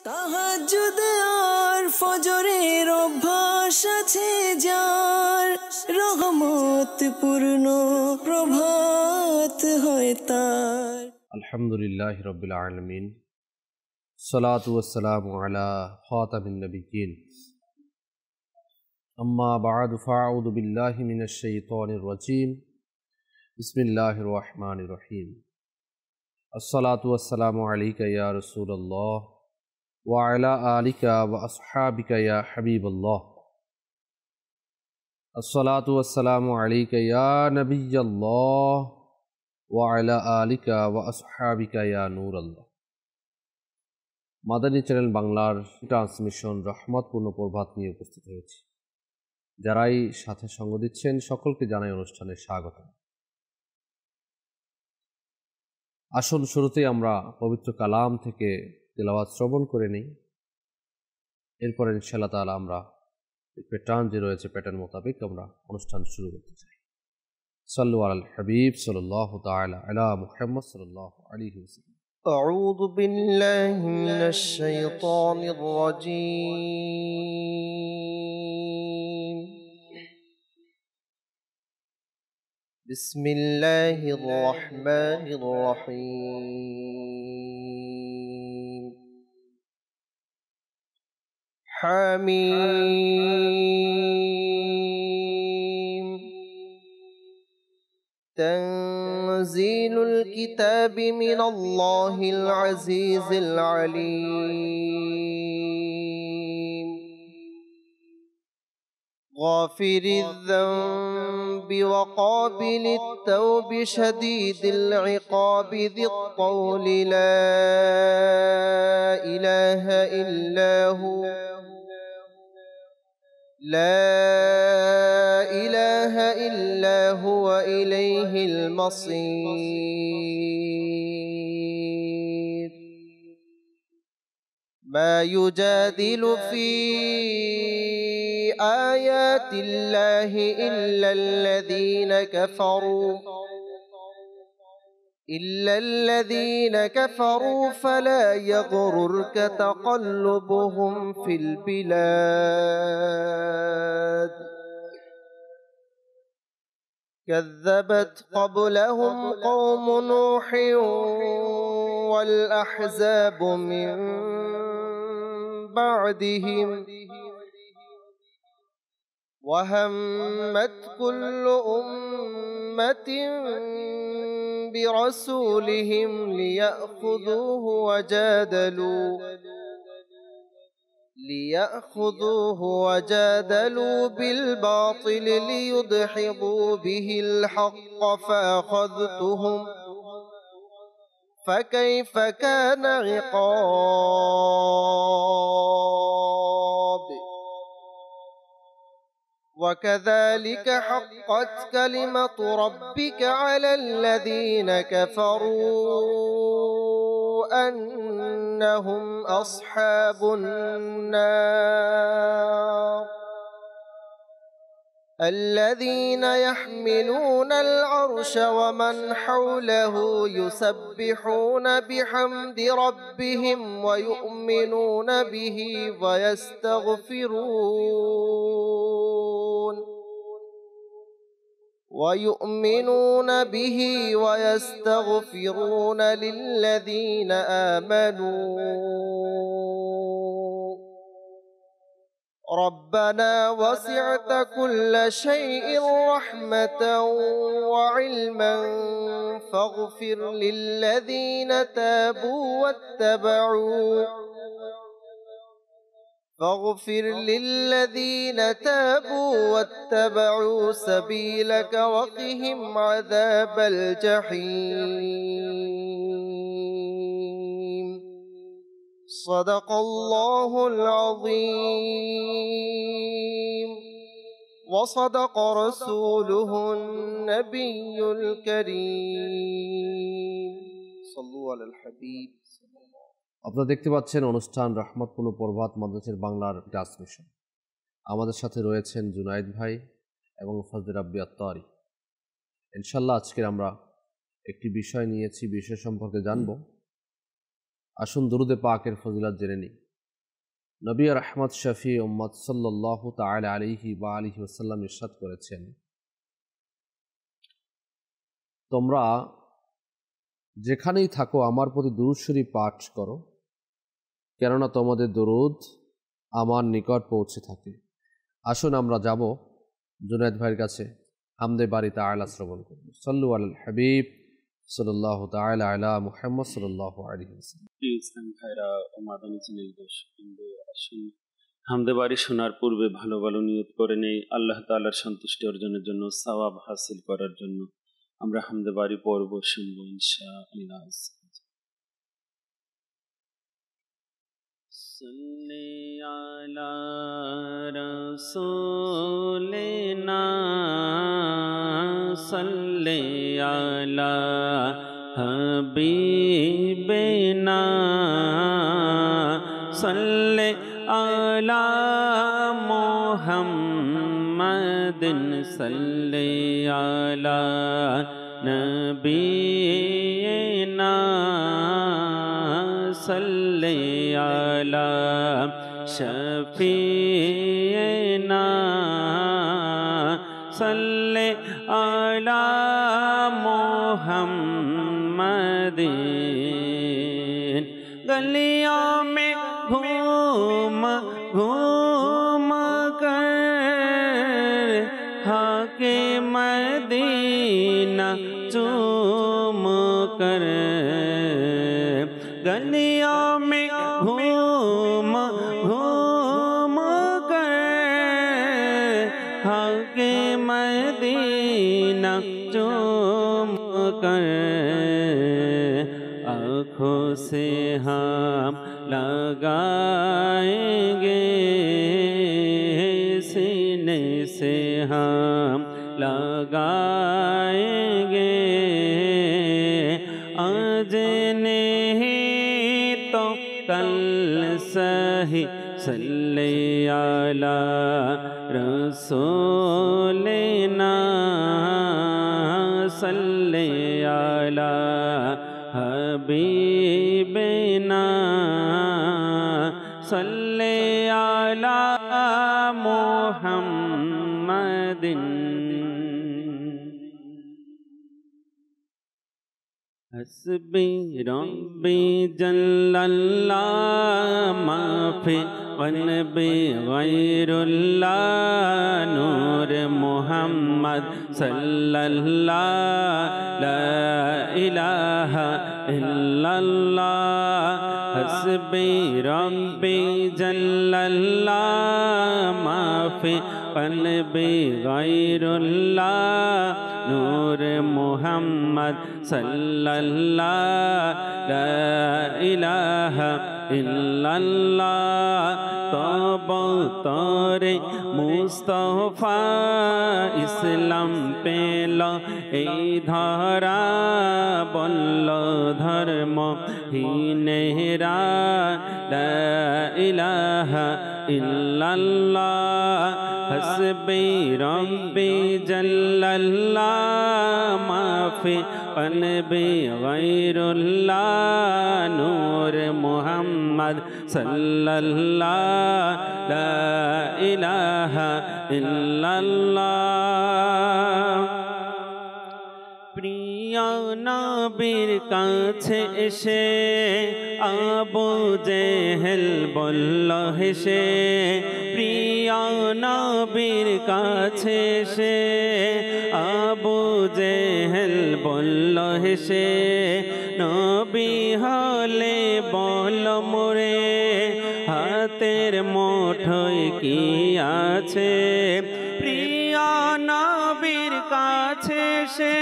তাহাজ্জুদ আর ফজরের অভ্যাস আছে যার, রহমত পূর্ণ প্রভাত হয় তার। আলহামদুলিল্লাহি রাব্বিল আলামিন, সালাতু ওয়াসসালামু আলা খাতামিন নাবিয়্যিন, আম্মা বা'দু ফাআউযু বিল্লাহি মিনাশ শাইতানির রাজীম, বিসমিল্লাহির রহমানির রহিম। আসসালাতু ওয়াসসালামু আলাইকা ইয়া রাসূলুল্লাহ ওয়া আলা আলিকা ওয়া আসহাবিকা ইয়া হাবিবাল্লাহ। আসসালাতু ওয়াসসালামু আলাইকা ইয়া নাবিয়্যাল্লাহ ওয়া আলা আলিকা ওয়া আসহাবিকা ইয়া নূরাল্লাহ। মাদানী চ্যানেল বাংলার ট্রান্সমিশন রহমতপূর্ণ প্রভাত নিয়ে উপস্থিত হয়েছি। যারাই সাথে সঙ্গ দিচ্ছেন সকলকে জানাই অনুষ্ঠানে স্বাগত। আসল শুরুতেই আমরা পবিত্র কালাম থেকে তেলাওয়াত শ্রবণ করে নিই, এরপরে ইনশাআল্লাহ তাআলা আমরা প্যাটার্ন যে রয়েছে প্যাটার্ন মোতাবেক আমরা অনুষ্ঠান শুরু করতে চাই। সাল্লু আলাল হাবিব সাল্লাল্লাহু তাআলা আলা মুহাম্মদ সাল্লাল্লাহু আলাইহি ওয়াসাল্লাম। أعوذ بالله من الشيطان الرجيم. بسم الله الرحمن الرحيم. حميم. تنزيل الكتاب من الله العزيز العليم. غافر الذنب وقابل التوب شديد العقاب ذي الطول لا إله إلا هو لا إله إلا هو إليه المصير. ما يجادل في آيات الله إلا الذين كفروا فلا يغررك تقلبهم في البلاد. كذبت قبلهم قوم نوح والأحزاب من بعدهم وهمت كل أمة برسولهم ليأخذوه وجادلوا بالباطل ليدحضوا به الحق فأخذتهم فكيف كان عقاب. وكذلك حقت كلمة ربك على الذين كفروا أنهم أصحاب النار. الذين يحملون العرش ومن حوله يسبحون بحمد ربهم ويؤمنون به ويستغفرون للذين آمنوا ربنا وسعت كل شيء رحمة وعلما فاغفر للذين تابوا واتبعوا سبيلك وقهم عذاب الجحيم. صدق الله العظيم وصدق رسوله النبي الكريم. صلوا على الحبيب. আপনারা দেখতে পাচ্ছেন অনুষ্ঠান রহমতপূর্ণ প্রভাত মাদ্রাসার বাংলার ট্রান্সমিশন। আমাদের সাথে রয়েছেন জুনায়েদ ভাই এবং ফজলে রাব্বি আত্তারি। ইনশাআল্লাহ আজকে আমরা একটি বিষয় নিয়েছি, বিষয় সম্পর্কে জানব। আসুন দুরুদে পাকের ফজিলত জেনে নিই। নবী রাহমাত শফি উম্মত সাল্লাল্লাহু তাআলা আলাইহি ওয়া আলিহি ওয়াসাল্লাম ইরশাদ করেছেন, তোমরা যেখানেই থাকো আমার প্রতি দুরূদ শরীফ পাঠ করো, কেননা তোমাদের দুরূদ আমার নিকট পৌঁছে থাকে। আসুন আমরা যাব জুনায়েদ ভাইয়ের কাছে, হামদে বারি তাআলা শ্রবণ করব। সাল্লু আলাল হাবিব সাল্লাল্লাহু তাআলা আলা মুহাম্মদ সাল্লাল্লাহু আলাইহি ওয়াসাল্লাম। ইসলাম ভাইরা ও মাদানী চ্যানেল দর্শকবৃন্দ, আসুন হামদে বারি শোনার পূর্বে ভালো ভালো নিয়ত করে নেই আল্লাহ তাআলার সন্তুষ্টি অর্জনের জন্য, সওয়াব হাসিল করার জন্য। আমরা হামদে বারি পড়ব, শুনবো ইনশাআল্লাহ। সাল্লি আলা রাসূলিনা সাল্লি আলা হাবিবিনা সাল্লি আলা মুহাম্মাদিন সাল্লি আলা নবিয়িনা সাল্লি আলা শফিয়িনা সাল্লি আলা মুহাম্মাদিন। গলিयों में घूम घूम कर खाके मदीना चूम कर, गलियों में घूम घूम कर खाके मदीना चूम कर, आँखों से हम लगाएंगे सीने से हम लगाएंगे, आज नहीं तो कल सही सल्ले अला रसूलिना सल्ले अला हबीबिना सल्ले अला मुहम्मदिन। हस्बी रब्बी जल्लल्लाह माफी क़ल्बी गैरुल्लाह नूर मुहम्मद सल्लल्लाह ला इलाहा इल्लल्लाह। हस्बी रब्बी जल्लल्लाह माफी क़ल्बी गैरुल्लाह नूर मुहम्मद सल्लल्लाह ला इलाहा इल्लल्लाह। तौबा तोरे मुस्तफा इस्लाम पेला এই ধরা বলল ধর্ম হীনেরা লা ইলাহা ইল্লাল্লাহ। হসবি রব্বি জাল্লাল্লাহ মাফি কলবি গায়রুল্লাহ নূর মুহাম্মদ সাল্লাল্লাহ লা ইলাহা ইল্লাল্লাহ। প্রিয় নবীর কাছে এসে আবু জেহেল বলল হেসে, প্রিয় নবীর কাছে এসে আবু জেহেল বলল হেসে, নবী হলে বল মোরে হাতের মুঠোয় কি আছে। প্রিয় নবীর কাছে সে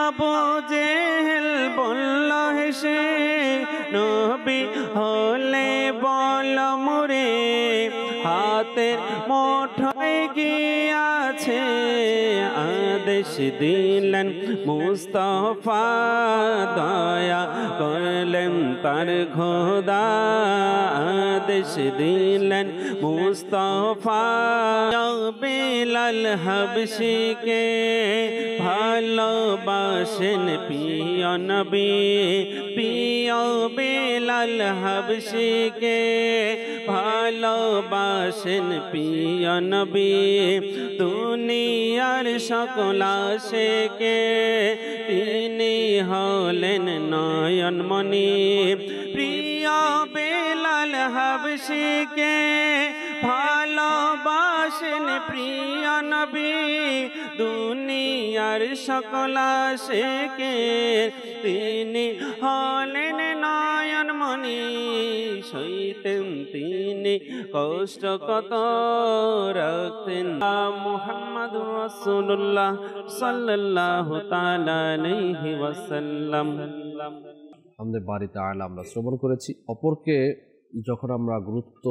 আবু জেহেল বলল হেসে, নবী হলে বল মোরে হাতের মুঠোয় কোথায় গিয়াছে আদেশ দিলেন মুস্তাফা দয়া করলেন তার খোদা আদেশ দিলেন মুস্তাফা বিলাল হাবশিকে ভালোবাসেন প্রিয় নবী প্রিয় বিলাল হাবশিকে ভালোবাসেন প্রিয় নবী দুনিয়ার সকল আশিকে তিনি হলেন নয়নমণি প্রিয় বিলাল হাবশিকে ভালোবাসেন প্রিয় নবী দুনিয়ার সকল আশিকে তিনি হলেন নয়নমণি সইতেন তিনি কষ্ট কত রাখতেন মুহাম্মদ রাসূলুল্লাহ সাল্লাল্লাহু তাআলা আলাইহি ওয়াসাল্লাম। আমাদের বাড়িতে আয়ালা আমরা শ্রবণ করেছি। অপরকে যখন আমরা গুরুত্ব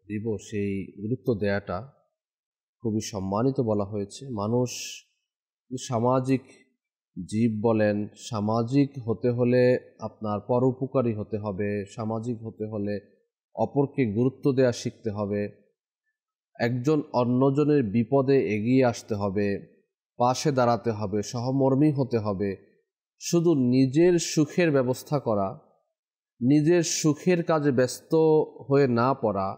দিব সেই গুরুত্ব দেয়াটা খুবই সম্মানিত বলা হয়েছে। মানুষ সামাজিক জীব বলেন, সামাজিক হতে হলে আপনার পরোপকারী হতে হবে, সামাজিক হতে হলে অপরকে গুরুত্ব দেয়া শিখতে হবে, একজন অন্যজনের বিপদে এগিয়ে আসতে হবে, পাশে দাঁড়াতে হবে, সহমর্মী হতে হবে। শুধু নিজের সুখের ব্যবস্থা করা, নিজের সুখের কাজে ব্যস্ত হয়ে না পড়া,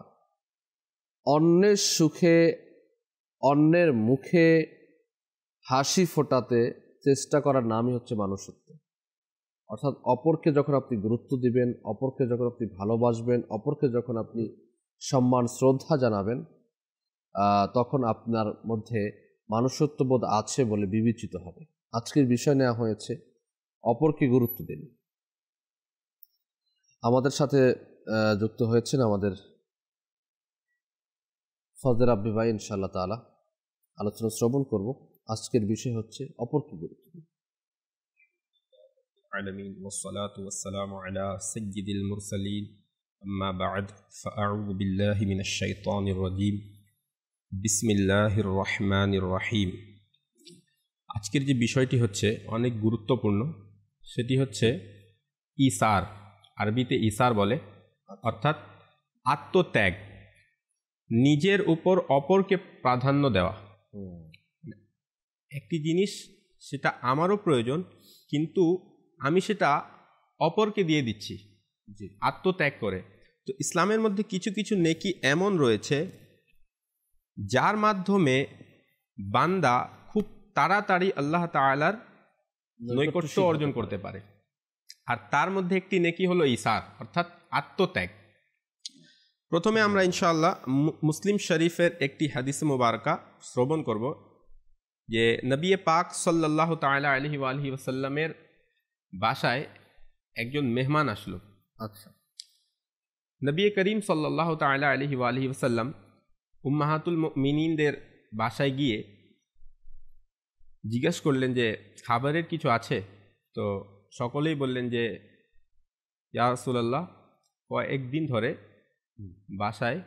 অন্যের সুখে অন্যের মুখে হাসি ফোটাতে চেষ্টা করার নামই হচ্ছে মানুষত্ব। অর্থাৎ অপরকে যখন আপনি গুরুত্ব দিবেন, অপরকে যখন আপনি ভালোবাসবেন, অপরকে যখন আপনি সম্মান শ্রদ্ধা জানাবেন, তখন আপনার মধ্যে মানুষত্ববোধ আছে বলে বিবেচিত হবে। আজকের বিষয় নেওয়া হয়েছে অপরকে গুরুত্ব দিন। আমাদের সাথে যুক্ত হয়েছেন আমাদের ফজল রাব্বি ভাই, ইনশাআল্লাহ তাআলা আলোচনা শ্রবণ করব। আজকের বিষয় হচ্ছে অপরকে গুরুত্ব দিন। العالمين والصلاة والسلام على سيد المرسلين أما بعد فأعوذ بالله من الشيطان الرجيم بسم الله الرحمن الرحيم। আজকের যে বিষয়টি হচ্ছে অনেক গুরুত্বপূর্ণ, সেটি হচ্ছে ইসার, আরবিতে ইসার বলে, অর্থাৎ আত্মত্যাগ, নিজের উপর অপরকে প্রাধান্য দেওয়া। একটি জিনিস সেটা আমারও প্রয়োজন, কিন্তু আমি সেটা অপরকে দিয়ে দিচ্ছি আত্মত্যাগ করে। তো ইসলামের মধ্যে কিছু কিছু নেকি এমন রয়েছে যার মাধ্যমে বান্দা খুব তাড়াতাড়ি আল্লাহ তাআলার নৈকট্য অর্জন করতে পারে। আর তার মধ্যে একটি নেকি হলো ইসার, অর্থাৎ আত্মত্যাগ। প্রথমে আমরা ইনশাআল্লাহ মুসলিম শরীফের একটি হাদিস মুবারকা শ্রবণ করব, যে নবী পাক সাল্লাল্লাহু তাআলা আলাইহি ওয়া আলিহি ওয়াসাল্লামের বাসায় একজন মেহমান আসলো। আচ্ছা, নবী করিম সাল্লাল্লাহু তাআলা আলাইহি ওয়া আলিহি ওয়াসাল্লাম উম্মাহাতুল মুমিনিনদের বাসায় গিয়ে জিজ্ঞেস করলেন যে খাবারের কিছু আছে? তো সকলেই বললেন যে ইয়া রাসূলুল্লাহ, কয়েকদিন ধরে বাসায়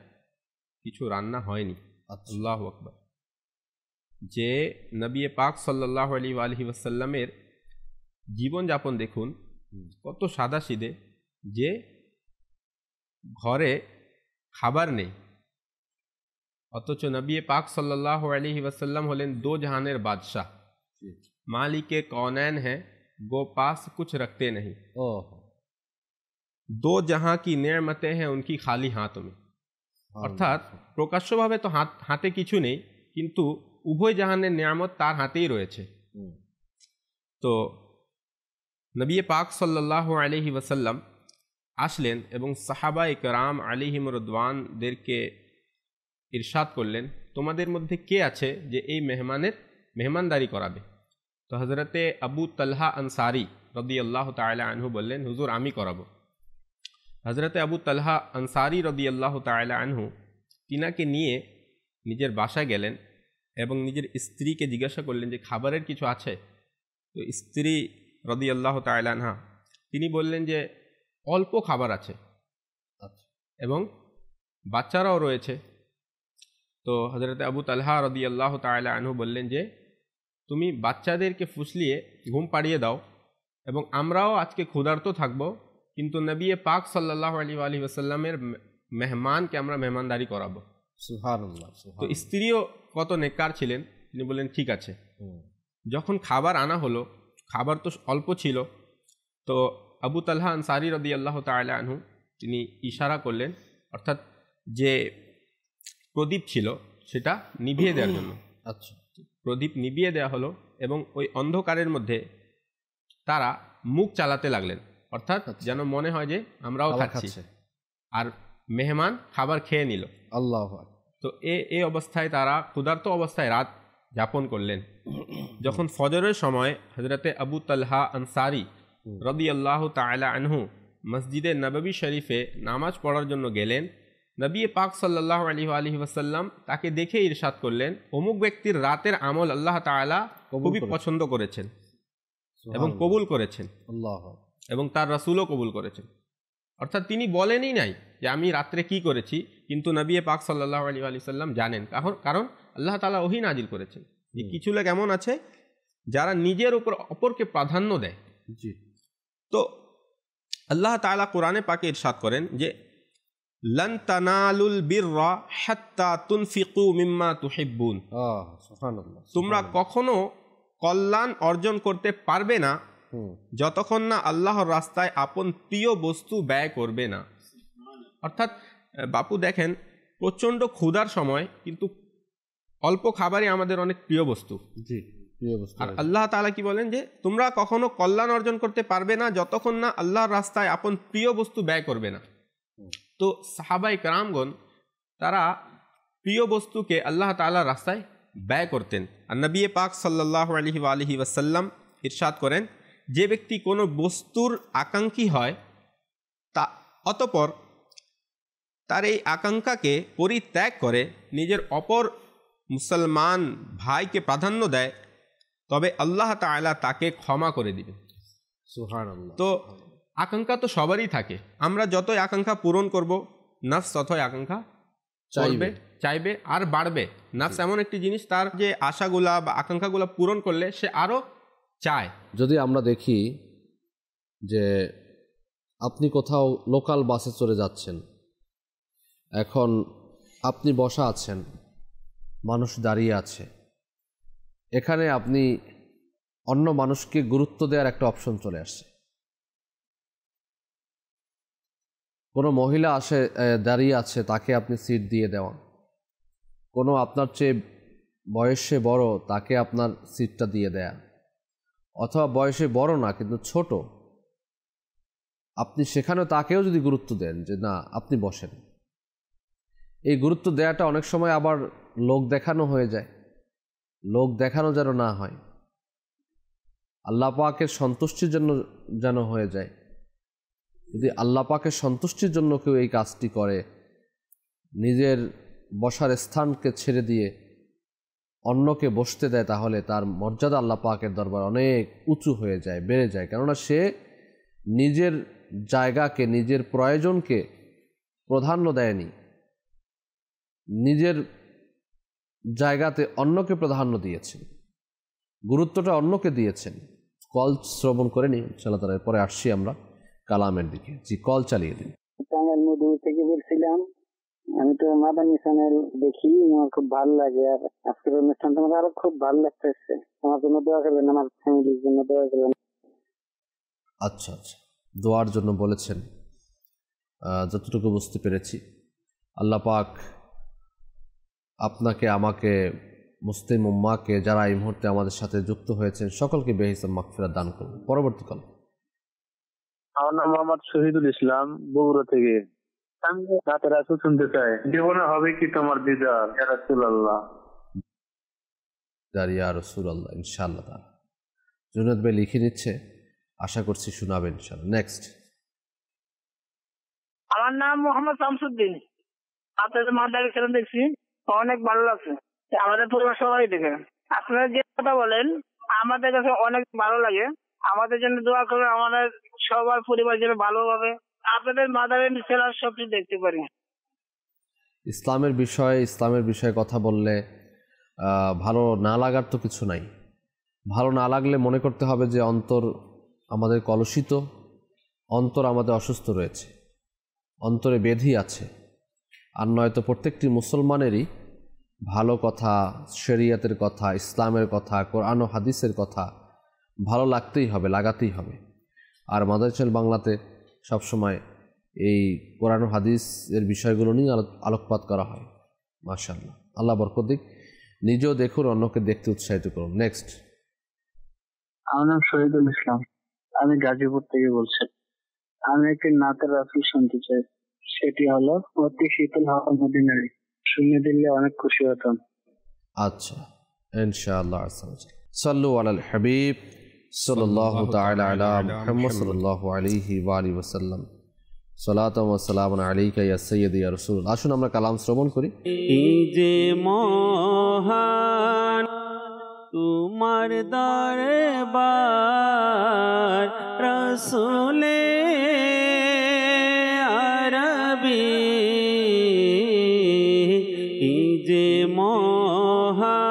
কিছু রান্না হয়নি। আল্লাহু আকবার। যে নবী পাক সাল্লাল্লাহু আলাইহি ওয়াসাল্লামের জীবনযাপন দেখুন, কত সাদাসিধে, যে ঘরে খাবার নেই, অথচ নবী পাক সাল্লাল্লাহু আলাইহি ওয়াসাল্লাম হলেন দো জাহানের বাদশাহ, মালিকে কौनैन हैं, गो पास कुछ रखते नहीं, दो जहां की नेमतें हैं उनकी खाली हाथों में। অর্থাৎ প্রকাশ্যভাবে তো হাতে কিছু নেই, কিন্তু উভয় জাহানের নিয়ামত তার হাতেই রয়েছে। তো নবী পাক সাল্লাল্লাহু আলাইহি ওয়াসাল্লাম আসলেন এবং সাহাবায়ে কেরাম আলাইহিম রিদওয়ানদেরকে ইরশাদ করলেন, তোমাদের মধ্যে কে আছে যে এই মেহমানের মেহমানদারি করাবে? তো হযরতে আবু তালহা আনসারী রাদিয়াল্লাহু তাআলা আনহু বললেন, হুজুর আমি করাবো। হযরতে আবু তালহা আনসারী রাদিয়াল্লাহু তাআলা আনহু তিনাকে নিয়ে নিজের বাসায় গেলেন এবং নিজের স্ত্রীকে জিজ্ঞাসা করলেন যে খাবারের কিছু আছে? তো স্ত্রী রাদিয়াল্লাহু তাআলা আনহা তিনি বললেন যে অল্প খাবার আছে এবং বাচ্চারাও রয়েছে। তো তো হযরত আবু তালহা রাদিয়াল্লাহু তাআলা আনহু বললেন যে তুমি বাচ্চাদেরকে ফুসলিয়ে ঘুম পাড়িয়ে দাও এবং আমরাও আজকে ক্ষুধার্ত থাকব, কিন্তু নবী পাক সাল্লাল্লাহু আলাইহি ওয়াসাল্লামের মেহমানকে আমরা মেহমানদারি করাবো। সুবহানাল্লাহ। তো স্ত্রীও কত নেককার ছিলেন, তিনি বললেন ঠিক আছে। যখন খাবার আনা হলো, খাবার তো অল্প ছিল, তো আবু তালহা আনসারী রাদিয়াল্লাহু তাআলা আনহু তিনি ইশারা করলেন, অর্থাৎ যে প্রদীপ ছিল সেটা নিভিয়ে দেওয়ার জন্য। আচ্ছা, প্রদীপ নিভিয়ে দেওয়া হলো এবং ওই অন্ধকারের মধ্যে তারা মুখ চালাতে লাগলেন, অর্থাৎ যেন মনে হয় যে আমরাও খাচ্ছি, আর মেহমান খাবার খেয়ে নিল। আল্লাহু আকবার। তো এই অবস্থায় তারা ক্ষুধার্ত অবস্থায় রাত যাপন করলেন। যখন ফজরের সময় হযরতে আবু তালহা আনসারী রাদিয়াল্লাহু তাআলা আনহু মসজিদে নববী শরীফে নামাজ পড়ার জন্য গেলেন, নবী পাক সাল্লাল্লাহু আলাইহি ওয়াসাল্লাম তাকে দেখে ইরশাদ করলেন, অমুক ব্যক্তির রাতের আমল আল্লাহ তাআলা খুবই পছন্দ করেছেন এবং কবুল করেছেন, এবং তার রাসূলও কবুল করেছেন। অর্থাৎ তিনি বলেনই নাই যে আমি রাত্রে কি করেছি, কিন্তু নবী পাক সাল্লাল্লাহু আলাইহি ওয়াসাল্লাম জানেন, কারণ আল্লাহ তাআলা ওহী নাজিল করেছেন। যে কিছু লোক এমন আছে যারা নিজের উপর অপরকে প্রাধান্য দেয়। জি। তো আল্লাহ তাআলা কোরআনে পাকে ইরশাদ করেন যে লান তানালুল বিররা হাত্তা তুনফিকু মিম্মা তুহিব্বুন। সুবহানাল্লাহ। তোমরা কখনো কল্যাণ অর্জন করতে পারবে না যতক্ষণ না আল্লাহর রাস্তায় আপন প্রিয় বস্তু ব্যয় করবে না। অর্থাৎ বাপু দেখেন, প্রচণ্ড ক্ষুধার সময় কিন্তু অল্প খাবারই আমাদের অনেক প্রিয় বস্তু। জি, প্রিয় বস্তু। আর আল্লাহ তাআলা কি বলেন যে তোমরা কখনো কল্যাণ অর্জন করতে পারবে না যতক্ষণ না আল্লাহর রাস্তায় আপন প্রিয় বস্তু ব্যয় করবে না। তো সাহাবায়ে কেরামগণ তারা প্রিয় বস্তুকে আল্লাহ তাআলার রাস্তায় ব্যয় করতেন। আর নবী পাক সাল্লাল্লাহু আলাইহি ওয়াসাল্লাম ইরশাদ করেন, যে ব্যক্তি কোনো বস্তুর আকাঙ্ক্ষী হয় তা অতঃপর তার এই আকাঙ্ক্ষাকে পরিত্যাগ করে নিজের অপর মুসলমান ভাইকে প্রাধান্য দেয়, তবে আল্লাহ তাআলা তাকে ক্ষমা করে দিবেন। সুবহানাল্লাহ। তো আকাঙ্ক্ষা তো সবারই থাকে, আমরা যতই আকাঙ্ক্ষা পূরণ করব নফস ততই আকাঙ্ক্ষা চাইবে আর বাড়বে। নফস এমন একটি জিনিস, তার যে আশাগুলা বা আকাঙ্ক্ষাগুলা পূরণ করলে সে আরো চায়। যদি আমরা দেখি যে আপনি কোথাও লোকাল বাসে চড়ে যাচ্ছেন, এখন আপনি বসা আছেন, মানুষ দাঁড়িয়ে আছে, এখানে আপনি অন্য মানুষকে গুরুত্ব দেওয়ার একটা অপশন চলে আসছে। কোনো মহিলা দাঁড়িয়ে আছে, তাকে আপনি সিট দিয়ে দেওয়া, কোনো আপনার চেয়ে বয়সে বড় তাকে আপনার সিটটা দিয়ে দেয়া, অথবা বয়সে বড় না কিন্তু ছোট, আপনি সেখানেও তাকেও যদি গুরুত্ব দেন যে না আপনি বসেন, এই গুরুত্ব দেওয়াটা অনেক সময় আবার লোক দেখানো হয়ে যায়। লোক দেখানো যেন না হয়, আল্লাহ পাকের সন্তুষ্টির জন্য যেন হয়ে যায়। যদি আল্লাহ পাকের সন্তুষ্টির জন্য কেউ এই কাজটি করে, নিজের বসার স্থানকে ছেড়ে দিয়ে অন্যকে বসতে দেয়, তাহলে তার মর্যাদা আল্লাহ পাকের দরবার অনেক উঁচু হয়ে যায়, বেড়ে যায়। কেননা সে নিজের জায়গাকে, নিজের প্রয়োজনকে প্রাধান্য দেয়নি, নিজের জায়গাতে অন্যকে প্রাধান্য দিয়েছেন, গুরুত্বটা অন্যকে দিয়েছেন। কল শ্রবণ করে নি ইনশাআল্লাহ তাআলা, পরে আসছি আমরা কালামের দিকে। জি, কল চালিয়ে দিন। টাঙ্গাইল মধু থেকে বলছিলাম। আমি তো মাদানী চ্যানেল দেখি, আমার খুব ভালো লাগে, আর আজকের অনুষ্ঠানটা আমার আরো খুব ভালো লাগতেছে। আমার জন্য দোয়া করবেন, আমার ফ্যামিলির জন্য দোয়া করবেন। আচ্ছা আচ্ছা, দোয়ার জন্য বলেছেন, যতটুকু বুঝতে পেরেছি। আল্লাহ পাক আপনাকে, আমাকে, মুসলিম উম্মাহকে, যারা এই মুহূর্তে আমাদের সাথে যুক্ত হয়েছেন সকলকে বেহিসাব মাগফিরাত দান করুন। পরবর্তী কল। আমার নাম মোহাম্মদ শহীদুল ইসলাম, বগুড়া থেকে। আমি রাতের রাসূল শুনতে চাই। জীবনে হবে কি তোমার দিদার ইয়া রাসূলুল্লাহ? ইয়া রাসূলুল্লাহ, ইনশাআল্লাহ তাআলা। জুনায়েদ ভাই লিখে নিচ্ছে, আশা করছি শোনাবেন ইনশাআল্লাহ। নেক্সট। আমার নাম মোহাম্মদ শামসুদ্দিন। আপনাদের মাদারী চ্যানেল দেখছি, অনেক ভালো লাগছে। আমাদের পরিবার সবাই দেখে, আপনারা যে কথা বলেন আমাদের কাছে অনেক ভালো লাগে। আমাদের জন্য দোয়া করবেন, আমাদের সবার পরিবার যেন ভালোভাবে আপনাদের মাদারী চ্যানেল সবকিছু দেখতে পারি। ইসলামের বিষয়ে কথা বললে ভালো না লাগার তো কিছু নাই। ভালো না লাগলে মনে করতে হবে যে অন্তর আমাদের কলুষিত, অন্তর আমাদের অসুস্থ রয়েছে, অন্তরে ব্যাধি আছে। আর নয়তো প্রত্যেকটি মুসলমানেরই ভালো কথা, শরিয়তের কথা, ইসলামের কথা, কোরআন ও হাদিসের কথা ভালো লাগতেই হবে, লাগাতেই হবে। আর মাদানী চ্যানেল বাংলাতে সবসময় এই কোরআন ও হাদিসের বিষয়গুলো নিয়ে আলোকপাত করা হয়। মাশাআল্লাহ, আল্লাহ বরকত দিক। নিজেও দেখুন, অন্যকে দেখতে উৎসাহিত করুন। নেক্সট। আমার নাম শহীদুল ইসলাম, আমি গাজীপুর থেকে বলছি। আমি একটি নাতের রাসূল শুনতে চাই, সেটি হলো অতি শীতল হাওয়া মদিনারি। শুনে দিলে অনেক খুশি হতাম। আচ্ছা, ইনশাআল্লাহ। সাল্লু আলাল হাবিব সাল্লাল্লাহু তাআলা আলা মুহাম্মদ সাল্লাল্লাহু আলাইহি ওয়া আলিহি ওয়াসাল্লাম। সালাতু ওয়া সালামুন আলাইকা ইয়া সাইয়্যিদি ইয়া রাসূল। আসুন আমরা কালাম শ্রবণ করি। এই যে মহান তোমার দরবার রাসূলে আরবী, এই যে মহান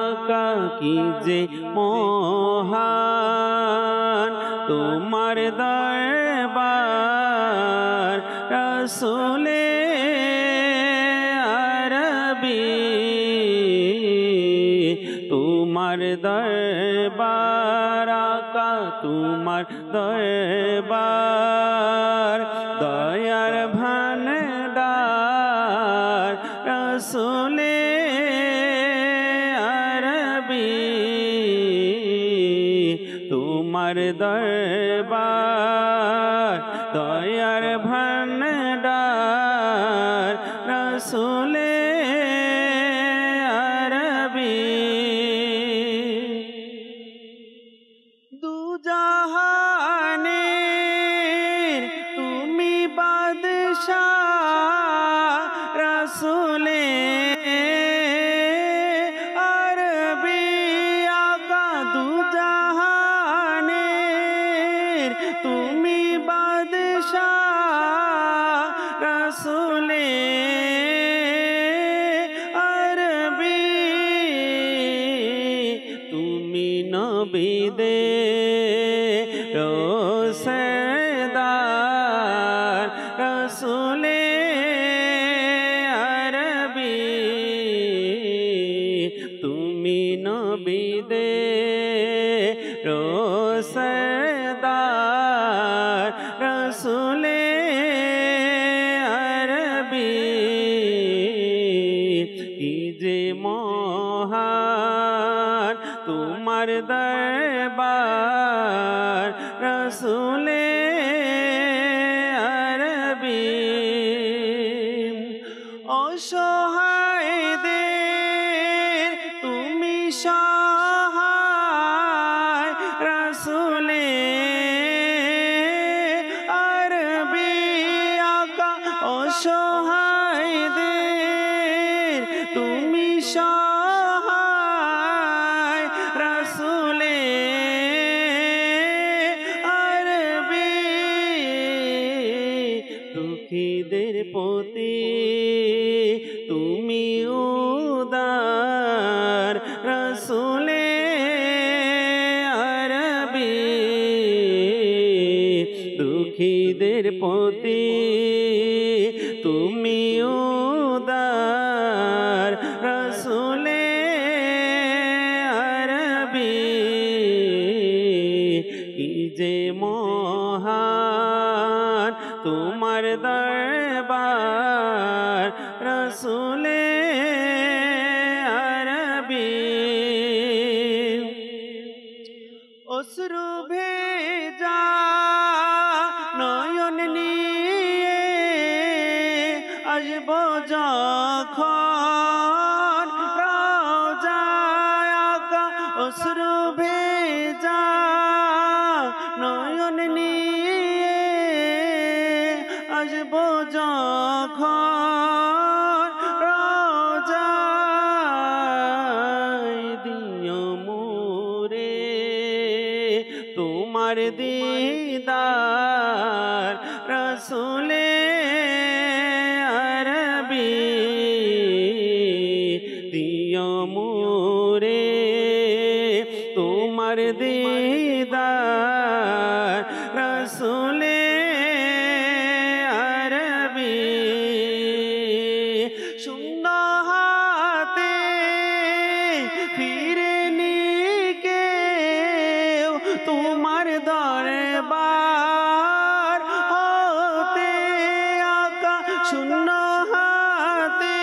আকা, কি যে মহান তোমার দরবার রাসূলে আরবী, তোমার দরবার আকা, তোমার দরবার দয়ার ভান্ডার রাসূলে আরবী, তোমার দরবার দয়ার ভান্ডার রাসূলে আরবী, দুজাহানের তুমি বাদশাহ রাসূলে আরবী আকা, দুজাহানের তুমি বাদশাহ রাসূলে আরবী, তুমি নবীদের রোসেদার রাসূলে আরবী, তুমি নবীদের রোসেদার রাসূলে আরবী, কি যে মহান তোমার দরবার রাসূলে আরবী, অসহায়দের তুমি সহায় রাসূলে আরবী আকা, অসহায়দের তুমি সহায় রাসূলে আরবী, দুঃখীদের প্রতি তুমি উদার রাসূলে আরবী, দুঃখীদের প্রতি তুমি উদার রাসূলে আরবী, কি যে মহান তোমার দরবার রাসূলে আরবী, অশ্রু ভেজা নয়ন নিয়ে আসব যখন রওজায় আকা, অশ্রু ভেজা নয়ন নিয়ে আসব যখন রওজায়, দিও মোরে তোমার দিদার রাসূলে আরবী, তোমার দিদার রসুলে আরবি শূন্য হাতে ফিরে নিকে তোমার দরবার হতে আকা শূন্য হাতে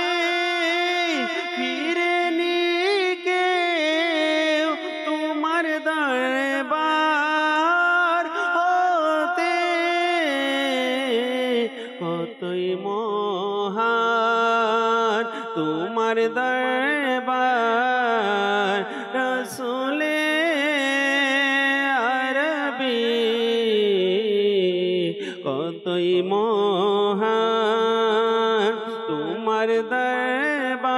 ফিরে নিকে তোমার দরবার হতে কতই মহান তোমার দরবার রসুলে আরবি কতই মহান তোমার দরবার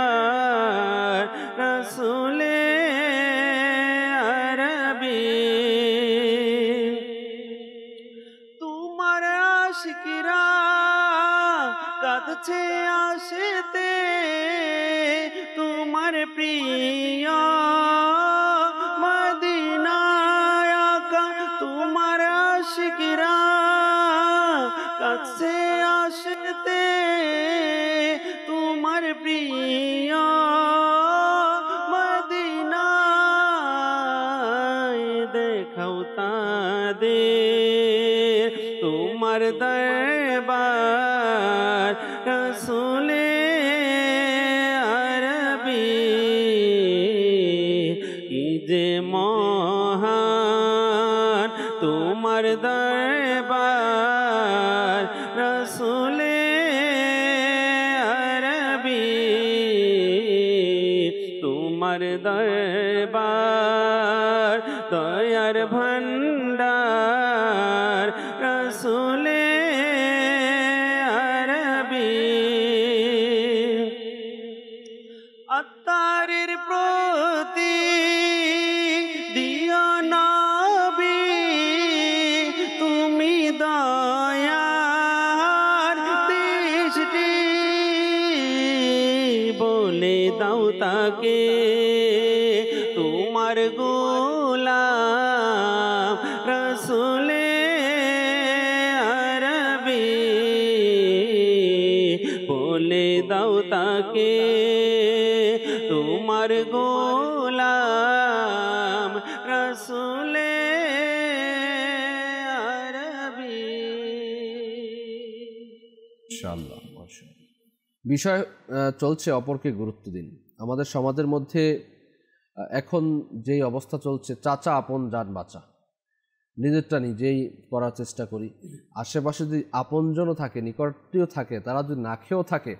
রসুলে আরবি তোমার আশিকরা কাঁদছে আসতে তোমার প্রিয় মদিনায় আকা তোমার আশিকরা কাছে আসতে তোমার প্রিয় মদিনায় দেখাও তাদের তোমার দরবার রসুলে আরবি কি যে মহান তোমার দরবার রসুলে আরবি তোমার দরবার দয়ার ভণ্ডার রসুলে আরবি আত্মারের প্রতি দিও নবী তুমি দয়ার দৃষ্টি বলে দাও তাকে তোমার গোলাম রসুলে আরবি বলে দাও তাকে তোমার গোলাম রসুলে আরবি। ইনশাআল্লাহ মাশাআল্লাহ। বিষয় চলছে অপরকে গুরুত্ব দিন। আমাদের সমাজের মধ্যে এখন যেই অবস্থা চলছে, চাচা আপন জান বাঁচা, নিজেরটা নিজেই করার চেষ্টা করি। আশেপাশে যদি আপনজনও থাকে, নিকটীয় থাকে, তারা যদি না খেয়েও থাকে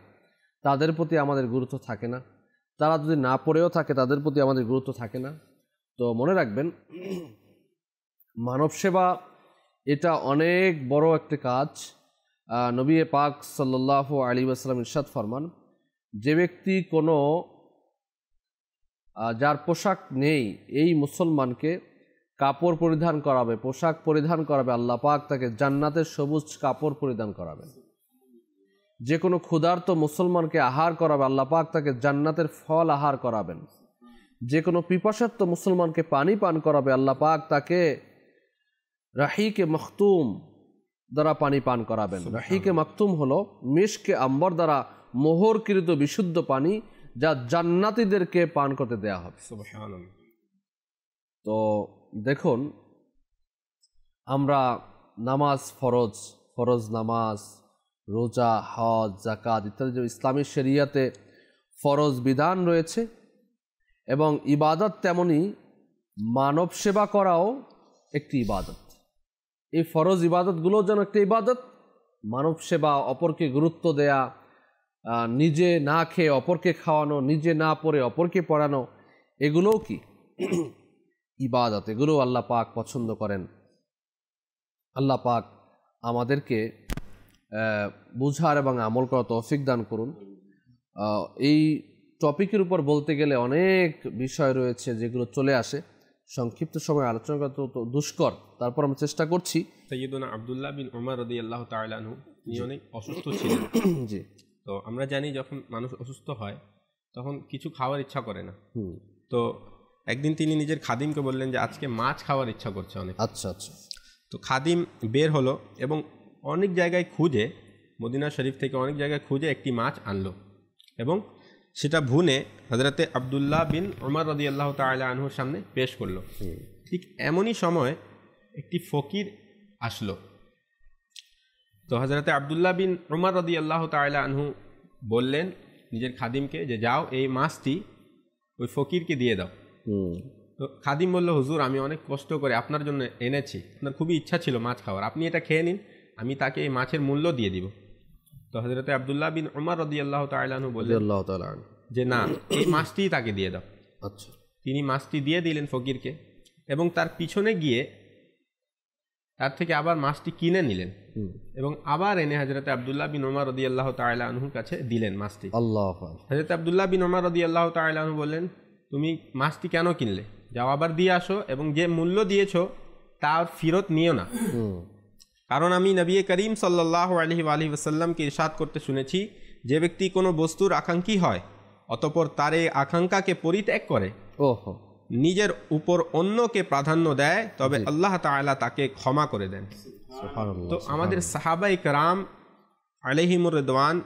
তাদের প্রতি আমাদের গুরুত্ব থাকে না, তারা যদি না পড়েও থাকে তাদের প্রতি আমাদের গুরুত্ব থাকে না। তো মনে রাখবেন, মানব সেবা এটা অনেক বড় একটা কাজ। নবী পাক সাল্লাল্লাহু আলাইহি ওয়াসাল্লাম ইরশাদ ফরমান, যে ব্যক্তি কোনো যার পোশাক নেই এই মুসলমানকে কাপড় পরিধান করাবে, পোশাক পরিধান করাবে, আল্লাহ পাক তাকে জান্নাতের সবুজ কাপড় পরিধান করাবেন। যে কোনো ক্ষুধার্ত মুসলমানকে আহার করাবে, আল্লাহ পাক তাকে জান্নাতের ফল আহার করাবেন। যে কোনো পিপাসার্ত মুসলমানকে পানি পান করাবে, আল্লাহ পাক তাকে রাহিকে মখতুম দ্বারা পানি পান করাবেন। রাহিকে মখতুম হলো মিশকে আম্বর দ্বারা মোহরকৃত বিশুদ্ধ পানি, যা জান্নাতীদেরকে পান করতে দেয়া হবে। সুবহানাল্লাহ। তো দেখুন, আমরা নামাজ, ফরজ নামাজ, রোজা, হজ, যাকাত ইত্যাদি যে ইসলামী শরিয়াতে ফরজ বিধান রয়েছে, এবং ইবাদত তেমনি মানব সেবা করাও একটি ইবাদত। এই ফরজ ইবাদতগুলো যেন একটি ইবাদত, মানব সেবা, অপরকে গুরুত্ব দেয়া, নিজে না খেয়ে অপরকে খাওয়ানো, নিজে না পড়ে অপরকে পড়ানো, এগুলোও কি ইবাদত। এগুলো আল্লাহ পাক পছন্দ করেন। আল্লাহ পাক আমাদেরকে বুঝার এবং আমল করার তৌফিক দান করুন। এই টপিকের উপর বলতে গেলে অনেক বিষয় রয়েছে যেগুলো চলে আসে, সংক্ষিপ্ত সময় আলোচনা করা তো দুষ্কর, তারপর আমরা চেষ্টা করছি। সৈয়দনা আব্দুল্লাহ বিন উমর রাদিয়াল্লাহু তাআলা আনহু তিনি অনেক অসুস্থ ছিলেন। জি। তো আমরা জানি যখন মানুষ অসুস্থ হয় তখন কিছু খাওয়ার ইচ্ছা করে না। তো একদিন তিনি নিজের খাদিমকে বললেন যে আজকে মাছ খাওয়ার ইচ্ছা করছে অনেক। আচ্ছা আচ্ছা। তো খাদিম বের হলো এবং অনেক জায়গায় খুঁজে, মদিনা শরীফ থেকে অনেক জায়গায় খুঁজে একটি মাছ আনলো এবং সেটা ভুনে হজরতে আবদুল্লাহ বিন উমর রাদিয়াল্লাহু তাআলা আনহুর সামনে পেশ করলো। ঠিক এমনই সময় একটি ফকির আসলো। তো হজরতে আবদুল্লাহ বিন উমর রাদিয়াল্লাহু তাআলা আনহু বললেন নিজের খাদিমকে যে যাও এই মাছটি ওই ফকিরকে দিয়ে দাও। তো খাদিম বলল, হুজুর আমি অনেক কষ্ট করে আপনার জন্য এনেছি, আপনার খুবই ইচ্ছা ছিল মাছ খাওয়ার, আপনি এটা খেয়ে নিন, আমি তাকে এই মাছের মূল্য দিয়ে দিব। তো হজরতে আবদুল্লাহ বিন উমর রাদিয়াল্লাহু তাআলা আনহু বললেন যে না, এই মাছটি তাকে দিয়ে দাও। আচ্ছা। তিনি মাছটি দিয়ে দিলেন ফকিরকে এবং তার পিছনে গিয়ে তার থেকে আবার মাছটি কিনে নিলেন এবং আবার এনে হযরত আব্দুল্লাহ বিন ওমর রাদিয়াল্লাহু তাআলা আনহুর কাছে দিলেন মাছটি। আল্লাহু আকবার। হযরত আব্দুল্লাহ বিন ওমর রাদিয়াল্লাহু তাআলা আনহু বললেন, তুমি মাছটি কেন কিনলে? যাও আবার দিয়ে আসো এবং যে মূল্য দিয়েছো তার ফেরত নিও না। কারণ আমি নবী করিম সাল্লাল্লাহু আলাইহি ওয়াসাল্লামকে ইরশাদ করতে শুনেছি, যে ব্যক্তি কোনো বস্তুর আকাঙ্ক্ষী হয় অতঃপর তার এই আকাঙ্ক্ষাকে পরিত্যাগ করে নিজের উপর অন্যকে প্রাধান্য দেয়, তবে আল্লাহ তাআলা তাকে ক্ষমা করে দেন। তো আমাদের সাহাবায়ে কেরাম আলাইহিমুর রিদওয়ান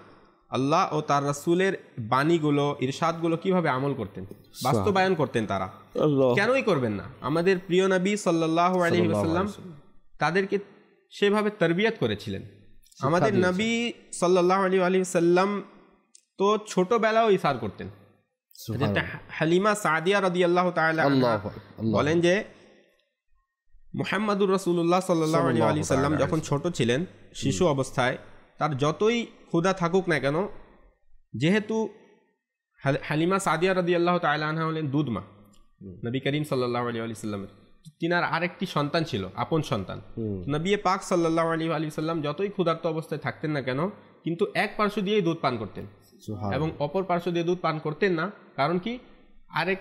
আল্লাহ ও তার রাসূলের বাণীগুলো, ইরশাদগুলো কিভাবে আমল করতেন, বাস্তবায়ন করতেন, তারা কেনই করবেন না? আমাদের প্রিয় নবী সাল্লাল্লাহু আলাইহি ওয়াসাল্লাম তাদেরকে সেভাবে তরবিয়ত করেছিলেন। আমাদের নবী সাল্লাল্লাহু আলাইহি ওয়াসাল্লাম তো ছোটবেলাও ইসার করতেন। হালিমা সাদিয়া রাদিয়াল্লাহু তাআলা বলেন যে মুহাম্মাদুর রাসূলুল্লাহ সাল্লাল্লাহু আলাইহি ওয়াসাল্লাম যখন ছোট ছিলেন, শিশু অবস্থায়, তার যতই ক্ষুধা থাকুক না কেন, যেহেতু হালিমা সাদিয়া রাদিয়াল্লাহু তাআলা আনহা হলেন দুধমা নবী করিম সাল্লাল্লাহু আলাইহি ওয়াসাল্লামের, তিনার আরেকটি সন্তান ছিল, আপন সন্তান। নবী পাক সাল্লাল্লাহু আলাইহি ওয়াসাল্লাম যতই ক্ষুধার্ত অবস্থায় থাকতেন না কেন, কিন্তু এক পার্শ্ব দিয়েই দুধ পান করতেন এবং অপর পার্শ্ব দিয়ে দুধ পান করতেন না। কারণ কি? আরেক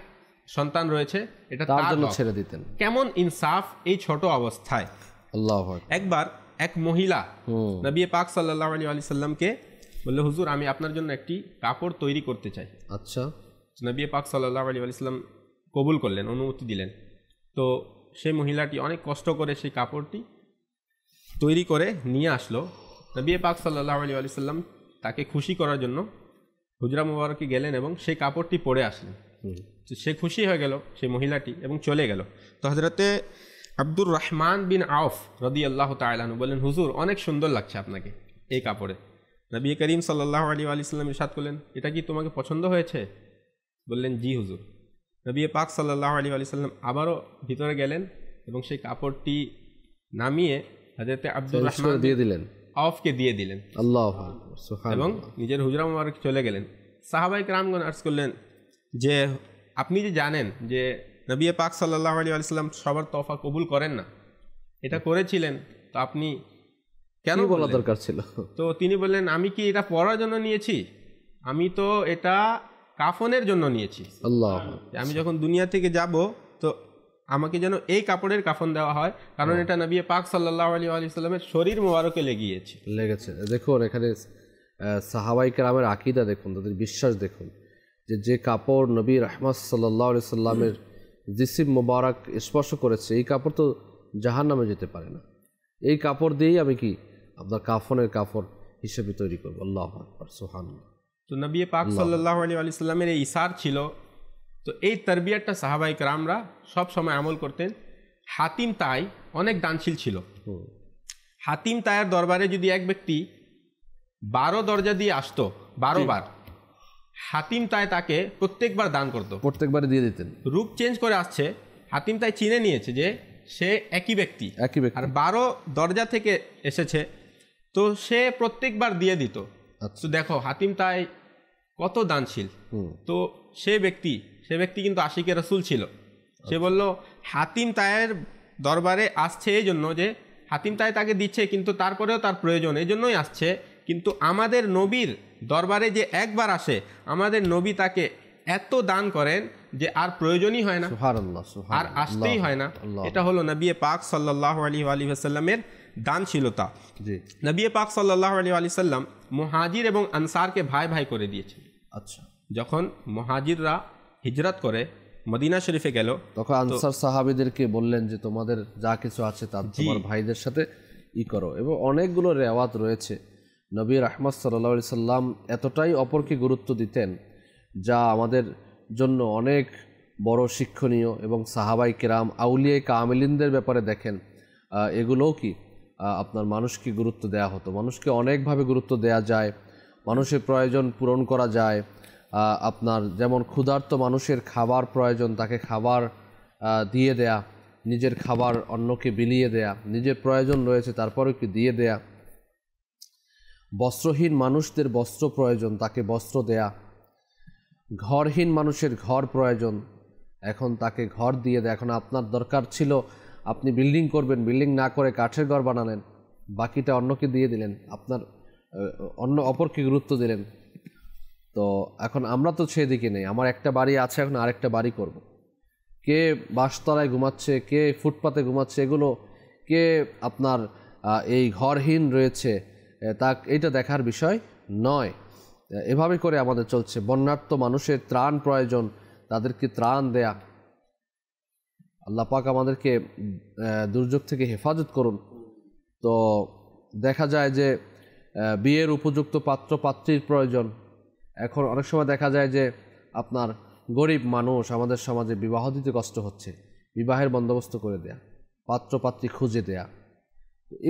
সন্তান রয়েছে, এটা তার জন্য ছেড়ে দিতেন। কেমন ইনসাফ এই ছোট অবস্থায়! আল্লাহু আকবার। একবার এক মহিলা নবী পাক সাল্লাল্লাহু আলাইহি ওয়াসাল্লামকে বলল, হুজুর আমি আপনার জন্য একটি কাপড় তৈরি করতে চাই। আচ্ছা। নবী পাক সাল্লাল্লাহু আলাইহি ওয়াসাল্লাম কবুল করলেন, অনুমতি দিলেন। তো সেই মহিলাটি অনেক কষ্ট করে সেই কাপড়টি তৈরি করে নিয়ে আসলো। নবী পাক সাল্লাল্লাহু আলাইহি ওয়াসাল্লাম তাকে খুশি করার জন্য হুজরা মুবারকে গেলেন এবং সেই কাপড়টি পরে আসলেন। সে খুশি হয়ে গেল সেই মহিলাটি এবং চলে গেল। তো হযরতে আব্দুর রহমান বিন আউফ রাদিয়াল্লাহু তাআলা আনহু বললেন, হুজুর অনেক সুন্দর লাগছে আপনাকে এই কাপড়ে। নবী করিম সাল্লাল্লাহু আলাইহি ওয়াসাল্লাম ইরশাদ করলেন, এটা কি তোমাকে পছন্দ হয়েছে? বললেন, জি হুজুর। নবী পাক সাল্লাল্লাহু আলাইহি ওয়াসাল্লাম আবারও ভিতরে গেলেন এবং সেই কাপড়টি নামিয়ে হযরতে আব্দুর রহমান দিয়ে দিলেন, আউফকে দিয়ে দিলেন। আল্লাহু আকবার, সুবহানাল্লাহ। এবং নিজের হুজরা মুবারক চলে গেলেন। সাহাবায়ে কেরামগণ আরজ করলেন যে আপনি যে জানেন যে নবী পাক সাল্লাল্লাহু আলাইহি ওয়াসাল্লাম সবার তওফা কবুল করেন না, এটা করেছিলেন, তো আপনি কেন বলা দরকার ছিল? তো তিনি বললেন, আমি কি এটা পরার জন্য নিয়েছি? আমি তো এটা কাফনের জন্য নিয়েছি। আল্লাহ, আমি যখন দুনিয়া থেকে যাব তো আমাকে যেন এই কাপড়ের কাফন দেওয়া হয়, কারণ এটা নবী পাক সাল্লাল্লাহু আলাইহি ওয়াসাল্লামের শরীর মোবারকে লেগেছে। দেখুন এখানে সাহাবায়ে কেরামের আকীদা দেখুন, তাদের বিশ্বাস দেখুন, যে কাপড় নবী রাহমাত সাল্লাল্লাহু আলাইহি সাল্লামের জিসিম মোবারক স্পর্শ করেছে, এই কাপড় তো জাহান্নামে যেতে পারে না। এই কাপড় দিয়েই আমি কি আপনার কাফনের কাপড় হিসেবে তৈরি করব। আল্লাহু আকবার, সুবহানাল্লাহ। তো নবী পাক সাল্লাল্লাহু আলাইহি সাল্লামের এই ইসার ছিল। তো এই তরবিয়তটা সাহাবায়ে কেরামরা সব সময় আমল করতেন। হাতিম তাই অনেক দানশীল ছিল। হাতিম তায়ের দরবারে যদি এক ব্যক্তি 12 দরজা দিয়ে আসতো, 12 বার, হাতিম তাই তাকে প্রত্যেকবার দান করতো, প্রত্যেকবার দিয়ে দিতেন। রূপ চেঞ্জ করে আসছে, হাতিম তাই চিনে নিয়েছে যে সে একই ব্যক্তি আর 12 দরজা থেকে এসেছে, তো সে প্রত্যেকবার দিয়ে দিত। তো দেখো হাতিম তাই কত দানশীল। তো সে ব্যক্তি কিন্তু আশিকে রাসূল ছিল। সে বলল, হাতিম তায়ের দরবারে আসছে এই জন্য যে হাতিম তাই তাকে দিচ্ছে, কিন্তু তারপরেও তার প্রয়োজন, এই জন্যই আসছে। কিন্তু আমাদের নবীর দরবারে যে একবার আসে, আমাদের নবী তাকে এত দান করেন যে আর প্রয়োজনই হয় না, আর আসতেই হয় না। এটা হলো নবী পাক সাল্লাল্লাহু আলাইহি ওয়াসাল্লামের দানশীলতা। নবী পাক সাল্লাল্লাহু আলাইহি ওয়াসাল্লাম মুহাজির এবং আনসারকে ভাই ভাই করে দিয়েছেন। আচ্ছা, যখন মুহাজিররা হিজরত করে মদিনা শরীফে গেল, তখন আনসার সাহাবীদেরকে বললেন যে তোমাদের যা কিছু আছে তা তোমার ভাইদের সাথে করো। এবং অনেকগুলো রেওয়াত রয়েছে নবী রাহমাত সাল্লাল্লাহু আলাইহি সাল্লাম এতটাই অপরকে গুরুত্ব দিতেন যা আমাদের জন্য অনেক বড় শিক্ষণীয়। এবং সাহাবাই কেরাম আউলিয়া কামিলিনদের ব্যাপারে দেখেন এগুলোও কি আপনার মানুষকে গুরুত্ব দেয়া হতো। মানুষকে অনেকভাবে গুরুত্ব দেয়া যায়, মানুষের প্রয়োজন পূরণ করা যায়। আপনার যেমন ক্ষুধার্ত মানুষের খাবার প্রয়োজন, তাকে খাবার দিয়ে দেয়া, নিজের খাবার অন্যকে বিলিয়ে দেয়া, নিজের প্রয়োজন রয়েছে তারপরেও কি দিয়ে দেয়া। বস্ত্রহীন মানুষদের বস্ত্র প্রয়োজন, তাকে বস্ত্র দেয়া। ঘরহীন মানুষের ঘর প্রয়োজন, এখন তাকে ঘর দিয়ে দেয়। এখন আপনার দরকার ছিল আপনি বিল্ডিং করবেন, বিল্ডিং না করে কাঠের ঘর বানালেন, বাকিটা অন্যকে দিয়ে দিলেন, আপনার অন্য অপরকে গুরুত্ব দিলেন। তো এখন আমরা তো সেদিকে নেই, আমার একটা বাড়ি আছে, এখন আরেকটা বাড়ি করব। কে বাসতলায় ঘুমাচ্ছে, কে ফুটপাতে ঘুমাচ্ছে, এগুলো কে আপনার এই ঘরহীন রয়েছে তা এইটা দেখার বিষয় নয়। এভাবে করে আমাদের চলছে। বন্যার্ত মানুষের ত্রাণ প্রয়োজন, তাদেরকে ত্রাণ দেয়া। আল্লাহ পাক আমাদেরকে দুর্যোগ থেকে হেফাজত করুন। তো দেখা যায় যে বিয়ের উপযুক্ত পাত্র পাত্রীর প্রয়োজন। এখন অনেক সময় দেখা যায় যে আপনার গরিব মানুষ আমাদের সমাজে বিবাহ দিতে কষ্ট হচ্ছে, বিবাহের বন্দোবস্ত করে দেয়া, পাত্র পাত্রী খুঁজে দেয়া,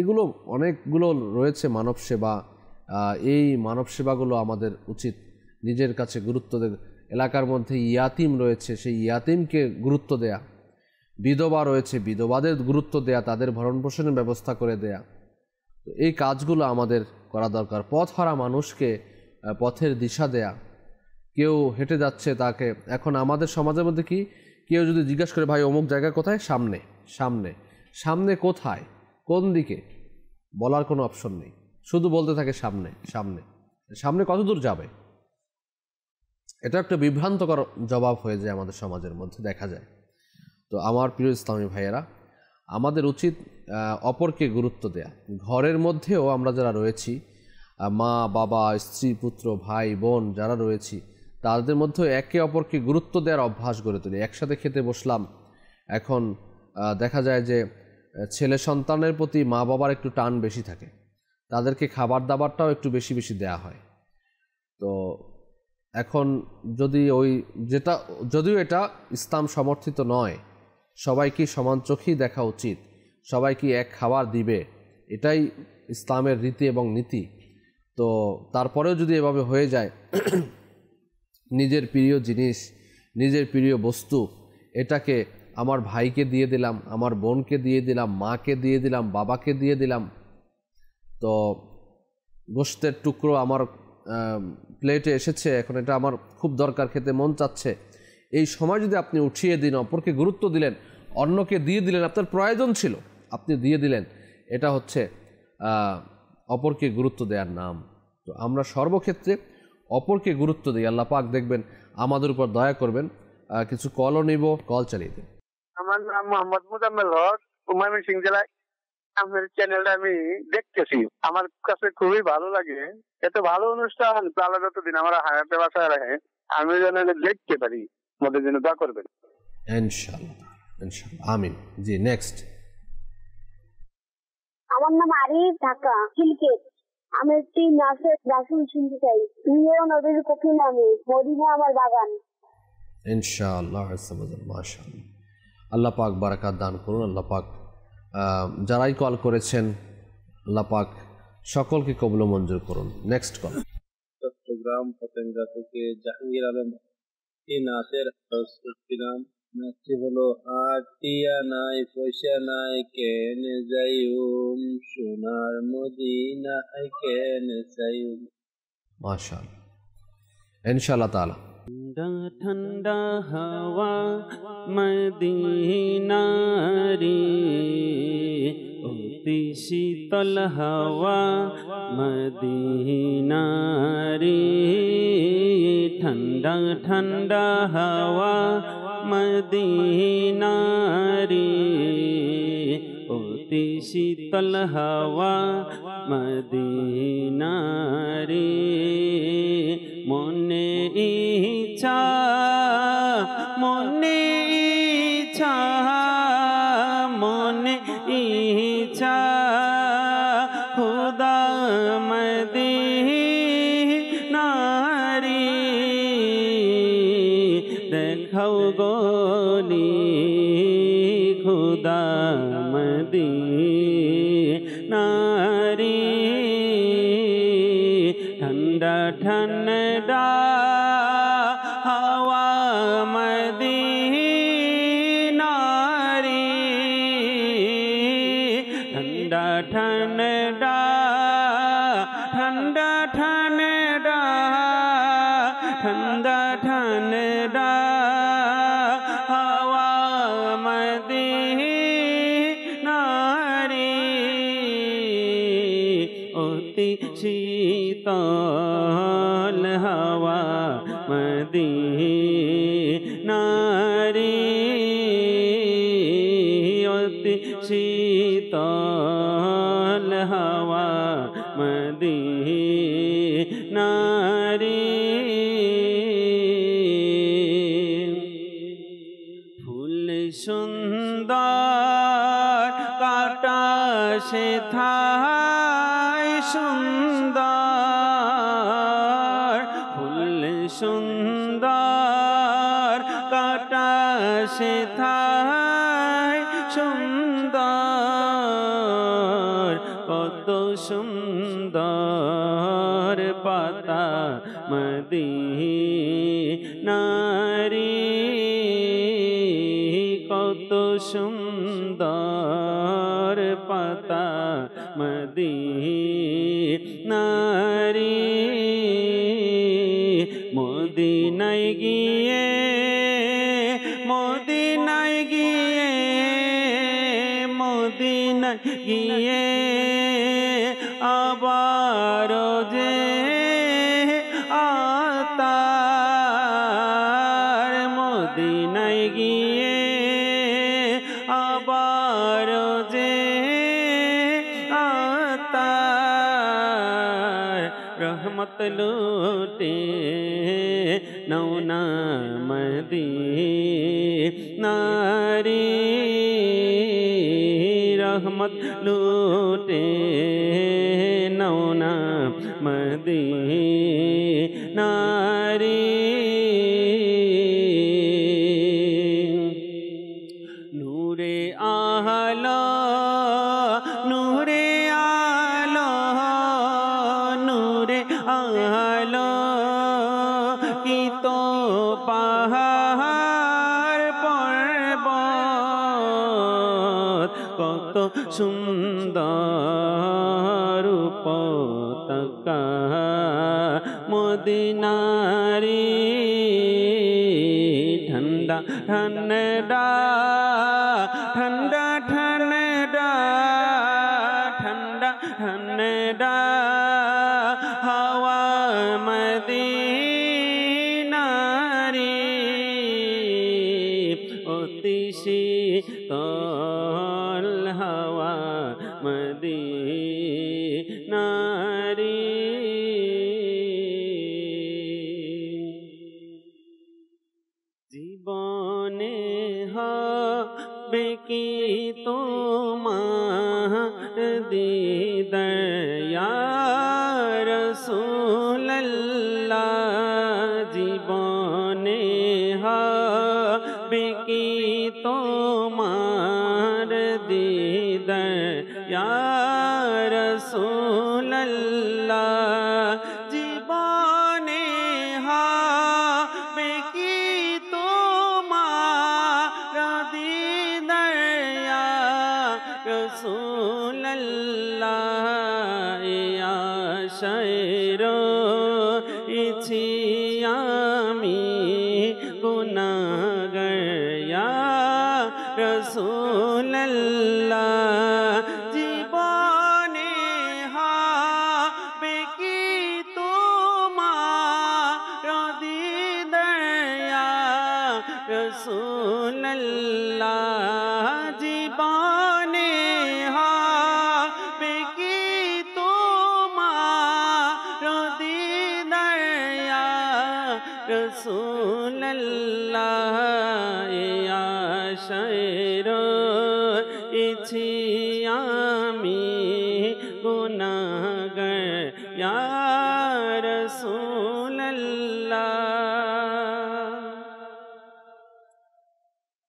এগুলো অনেকগুলো রয়েছে মানব সেবা। এই মানব সেবাগুলো আমাদের উচিত নিজের কাছে গুরুত্ব দেয়। এলাকার মধ্যে ইয়াতিম রয়েছে, সেই ইয়াতিমকে গুরুত্ব দেয়া। বিধবা রয়েছে, বিধবাদের গুরুত্ব দেয়া, তাদের ভরণ পোষণের ব্যবস্থা করে দেয়া। এই কাজগুলো আমাদের করা দরকার। পথহারা মানুষকে পথের দিশা দেয়া। কেউ হেঁটে যাচ্ছে তাকে, এখন আমাদের সমাজের মধ্যে কি কেউ যদি জিজ্ঞাসা করে ভাই অমুক জায়গা কোথায়, সামনে। সামনে সামনে কোথায়, কোন দিকে, বলার কোনো অপশন নেই, শুধু বলতে থাকে সামনে সামনে। সামনে কত দূর যাবে? এটা একটা বিভ্রান্তকর জবাব হয়ে যায় আমাদের সমাজের মধ্যে দেখা যায়। তো আমার প্রিয় ইসলামী ভাইয়েরা, আমাদের উচিত অপরকে গুরুত্ব দেয়া। ঘরের মধ্যেও আমরা যারা রয়েছি, মা বাবা স্ত্রী পুত্র ভাই বোন যারা রয়েছি, তাদের মধ্যেও একে অপরকে গুরুত্ব দেওয়ার অভ্যাস গড়ে তুলি। একসাথে খেতে বসলাম, এখন দেখা যায় যে ছেলে সন্তানের প্রতি মা বাবার একটু টান বেশি থাকে, তাদেরকে খাবার দাবারটাও একটু বেশি বেশি দেয়া হয়। তো এখন যদি যদিও এটা ইসলাম সমর্থিত নয়, সবাইকে সমান চোখেই দেখা উচিত, সবাইকে এক খাবার দিবে, এটাই ইসলামের রীতি এবং নীতি। তো তারপরেও যদি এভাবে হয়ে যায়, নিজের প্রিয় জিনিস, নিজের প্রিয় বস্তু, এটাকে আমার ভাইকে দিয়ে দিলাম, আমার বোনকে দিয়ে দিলাম, মাকে দিয়ে দিলাম, বাবাকে দিয়ে দিলাম। তো গোশতের টুকরো আমার প্লেটে এসেছে, এখন এটা আমার খুব দরকার, খেতে মন চাচ্ছে, এই সময় যদি আপনি উঠিয়ে দিন, অপরকে গুরুত্ব দিলেন, অন্যকে দিয়ে দিলেন, আপনার প্রয়োজন ছিল আপনি দিয়ে দিলেন, এটা হচ্ছে অপরকে গুরুত্ব দেওয়ার নাম। তো আমরা সর্বক্ষেত্রে অপরকে গুরুত্ব দিই। আল্লাহ পাক দেখবেন আমাদের উপর দয়া করবেন। কিছু কলও নিব, কল চালিয়ে দিন। আমার নাম মোহাম্মদ মুজাম্মেল হক, ময়মনসিংহ জেলায়। আপনার চ্যানেলটা আমি দেখতেছি, আমার কাছে খুবই ভালো লাগে। এত ভালো অনুষ্ঠান চালা যতদিন আমার হায়াতে বাসায় রাখে, আমি যেন দেখতে পারি, আমাদের জন্য দোয়া করবেন ইনশাআল্লাহ, ইনশাআল্লাহ, আমিন। জি, নেক্সট। আমার নাম আরিফ, ঢাকা সিলকেট। আমি একটি নাচের রাসূল শুনতে চাই। প্রিয় নবীর কঠিন নামে মদিনা আমার বাগান। ইনশাআল্লাহ, মাশাআল্লাহ। আল্লাহ পাক বারাকাত দান করুন। আল্লাহ পাক যারাই কল করেছেন, আল্লাহ পাক সকলকে কবুল মঞ্জুর করুন। Next call. চট্টগ্রাম পতেঙ্গা থেকে জাহাঙ্গীর আলম। এই নাচের নাম নাচটি হলো আটিয়া নাই পয়সা নাই কেনে যাইউম সোনার মদিনা কেনে যাইউম। মাশাআল্লাহ, ইনশাআল্লাহ তাআলা। ठंडा ठंडा हवा मदीना रे, অতি শীতল হাওয়া মদিনা রে, ঠান্ডা ঠান্ডা হাওয়া মদিনা রে, অতি শীতল হাওয়া মদিনা রে, মনে ইচ্ছা মনে ইচ্ছা মনে ইচ্ছা খুদা মদিনারি দেখাও গলি খুদা মদিনারি ঠান্ডা ঠান্ডা হাওয়া মদিনারি ঠান্ডা ঠান্ডা ঠান্ডা ঠান্ডা ঠান্ডা ঠান্ডা হাওয়া মদিনারি অতি শীতল হাওয়া মদিনারি অতি শীতল হাওয়া মদিনারি ফুল সুন্দর কাটা সে থায় সুন্দর ফুল সুন্দর কাটা সে থায় সুন্দর কত সুন্দর পাতা মদিনারি কত সুন্দর পাতা মদিনারি মদিনায় গিয়ে মদিনায় গিয়ে মদিনায় গিয়ে আবার যে আতার মদিনায় গিয়ে আবার যে আতার রহমত লুটে নৌনা মদিনারি রহমত লুটে নৌনা মদিনারি নূরে আলো নূরে আলো নূরে আলো কি তো পাহাড় পর্বত কত সুন্দর পতাকা মদিনারি ঠান্ডা ঠান্ডা ঠান্ডা ঠান্ডা ঠান্ডা ঠান্ডা হাওয়া মদিনারি অতি শীতল হাওয়া মদিনারি জীবনে হবে কি তোমার দিদার ইয়া রাসূলুল্লাহ জীবনে হবে কি তোমার দিদার ইয়া রাসূলুল্লাহ জীবনে হবে কি তোমার দিদার ইয়া রাসূলুল্লাহ ইয়া শায়র ইছি আমি গুনাহগার ইয়া রাসূলুল্লাহ জীবনে হবে কি তোমার দিদার ইয়া রাসূলুল্লাহ জীবনে হবে কি তোমার দিদার ইয়া রসুল্লাহ আশায় রয়েছি আমি গুনাহগার ইয়া রাসূলুল্লাহ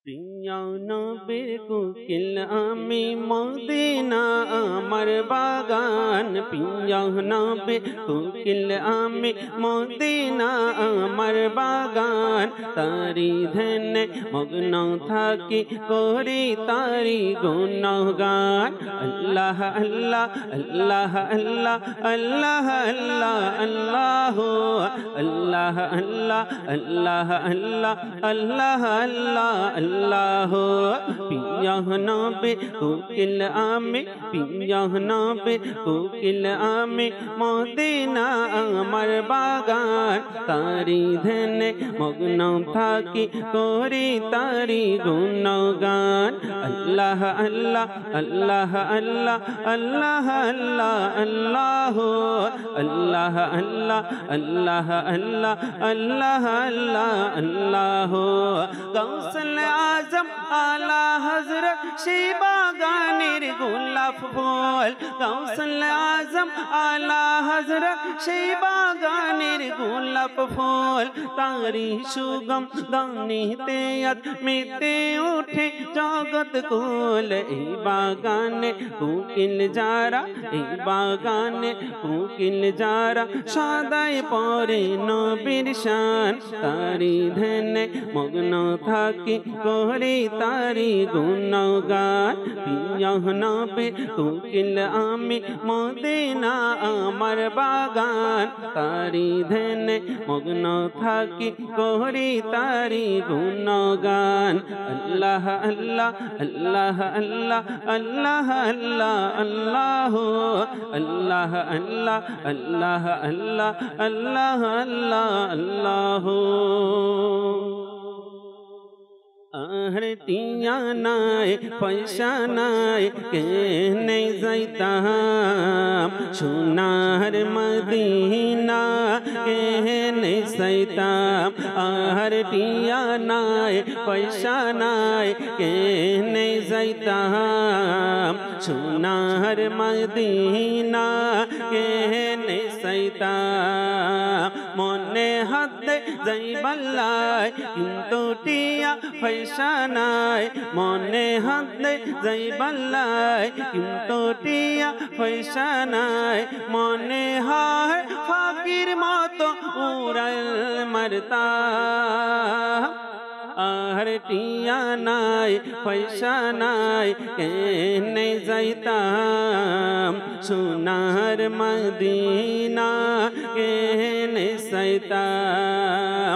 প্রিয় নবীর কোকিল আমি মদিনা আমার বাগান প্রিয় নবীর কোকিল আমি মদিনা আমার বাগান তারি ধ্যানে মগ্ন থাকি করি তারি গুণগান আল্লাহ আল্লাহ আল্লাহ আল্লাহ আল্লাহ আল্লাহ আল্লাহ আল্লাহ আল্লাহ আল্লাহ আল্লাহ আল্লাহ আল্লাহ পিয়া নবী কোকিল আমি পিয়া নবী কোকিল আমি মদিনা আমার বাগান তারি ধ্যানে মগ্ন থাকি করি তারি গুণগান আল্লাহ আল্লাহ আল্লাহ আল্লাহ আল্লাহ আল্লাহ আল্লাহ আল্লাহ আল্লাহ আল্লাহ আল্লাহ আল্লাহ আল্লাহ গৌসল আজম আলা হযরত সেই বাগানের গোলাপ ফুল গৌসল আজম আলা হযরত সেই বাগানের গোলাপ ফুল তারি সুগম গানিতে মেতে ওঠে জগৎ কুল এই বাগানে কোকিল যারা এই বাগানে কোকিল যারা সদাই পরে নবীর শান তারি ধ্যানে মগ্ন থাকি করি তারি গুণগান প্রিয় নবী কোকিল আমি মদিনা আমার বাগান তারি ধ্যানে মগ্ন থাকি করি তারি গুণগান আল্লাহ আল্লাহ আল্লাহ আল্লাহ আল্লাহ আল্লাহ আল্লাহ আল্লাহ আল্লাহ আল্লাহ আল্লাহ আল্লাহ আল্লাহ আর টিয়া নাই পয়সা নাই কেনে যাইতাম সোনার মদিনা কেনে যাইতাম আর টিয়া নাই পয়সা নাই কেনে যাইতাম সোনার মদিনা কেনে যাইতাম মনে হাতে যাইবাল্লাই কিন্তু টিয়া পয়সা নাই মনে হাতে যাইবাল্লাই কিন্তু টিয়া পয়সা নাই মনে হয় ফাকির মতো উড়াল মারতা আর টিয়া নাই পয়সা নাই কেনে যাইতাম সোনার মদিনা কেনে যাইতাম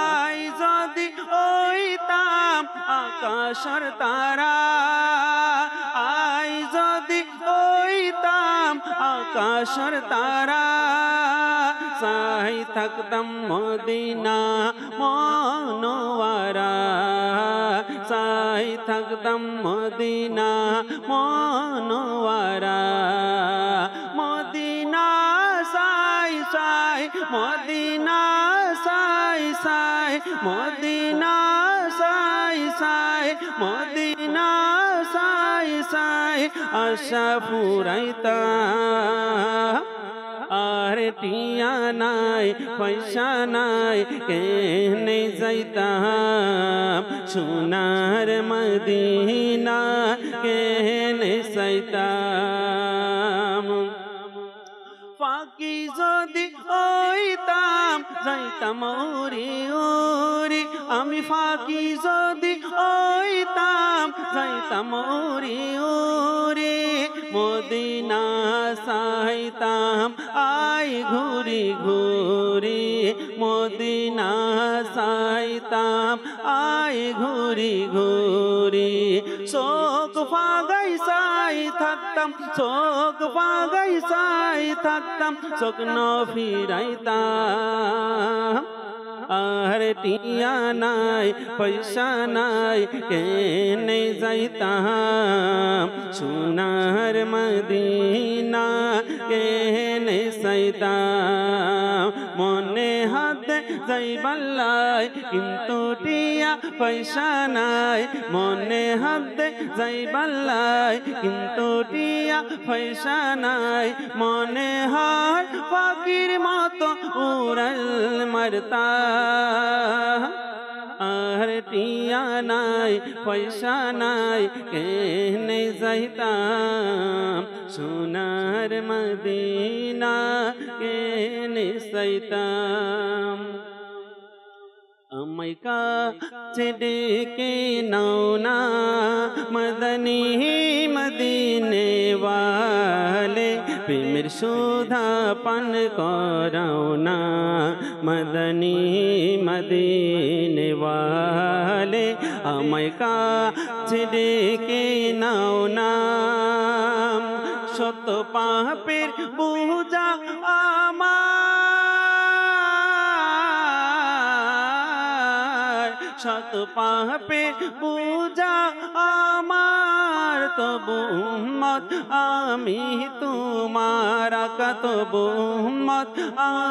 আই যদি ওইতাম আকাশের তারা আই যদি ওইতাম আকাশের তারা সাই থাকতাম মদিনা মনোয়ারা সাই থাকতাম মদিনা মনোয়ারা মদিনা সাই সাই মদিনা সাই সাই মদিনা সাই সাই মদিনা সাই সাই আশা ফুরাইতা আর টিয়া নাই পয়সা নাই কেনে যাইতাম সোনার মদিনা কেনে যাইতাম ফাঁকি যদি ওইতাম যাইতাম ওরে ওরে আমি ফাঁকি যদি ওইতাম যাইতাম ওরে ওরে মদিনা সাইতাম আই ঘুরি ঘুরি মদিনা সাইতাম আই ঘুরি ঘুরি শোক ফাগাই সাই থাকতাম শোক ফাগাই সাই থাকতাম স্বপ্ন ফিরাইতাম আর টিয়া নাই পয়সা নাই কেনে যাইতাম সোনার মদিনা কেনে যাইতাম মনে হাত যাইবাল্লাই কিন্তু টিয়া পয়সা নাই মনে হাত যাইবাল্লাই কিন্তু টিয়া পয়সা নাই মনে হয় পাখির মতো উড়াল মারতা আর টিয়া নাই পয়সা নাই কেনে যাইতাম সোনার মদিনা কেনে যাইতাম আমায় কাছে ডেকে নাও না মদনী মদিনে वाले প্রেমের সুধা পান করাও না মদনী মদিনে वाले আমায় কাছে ডেকে নাও না শত পাপের বোঝা আমার শত পাপের বোঝা আমার তবু উম্মত আমি তোমার আকা তবু উম্মত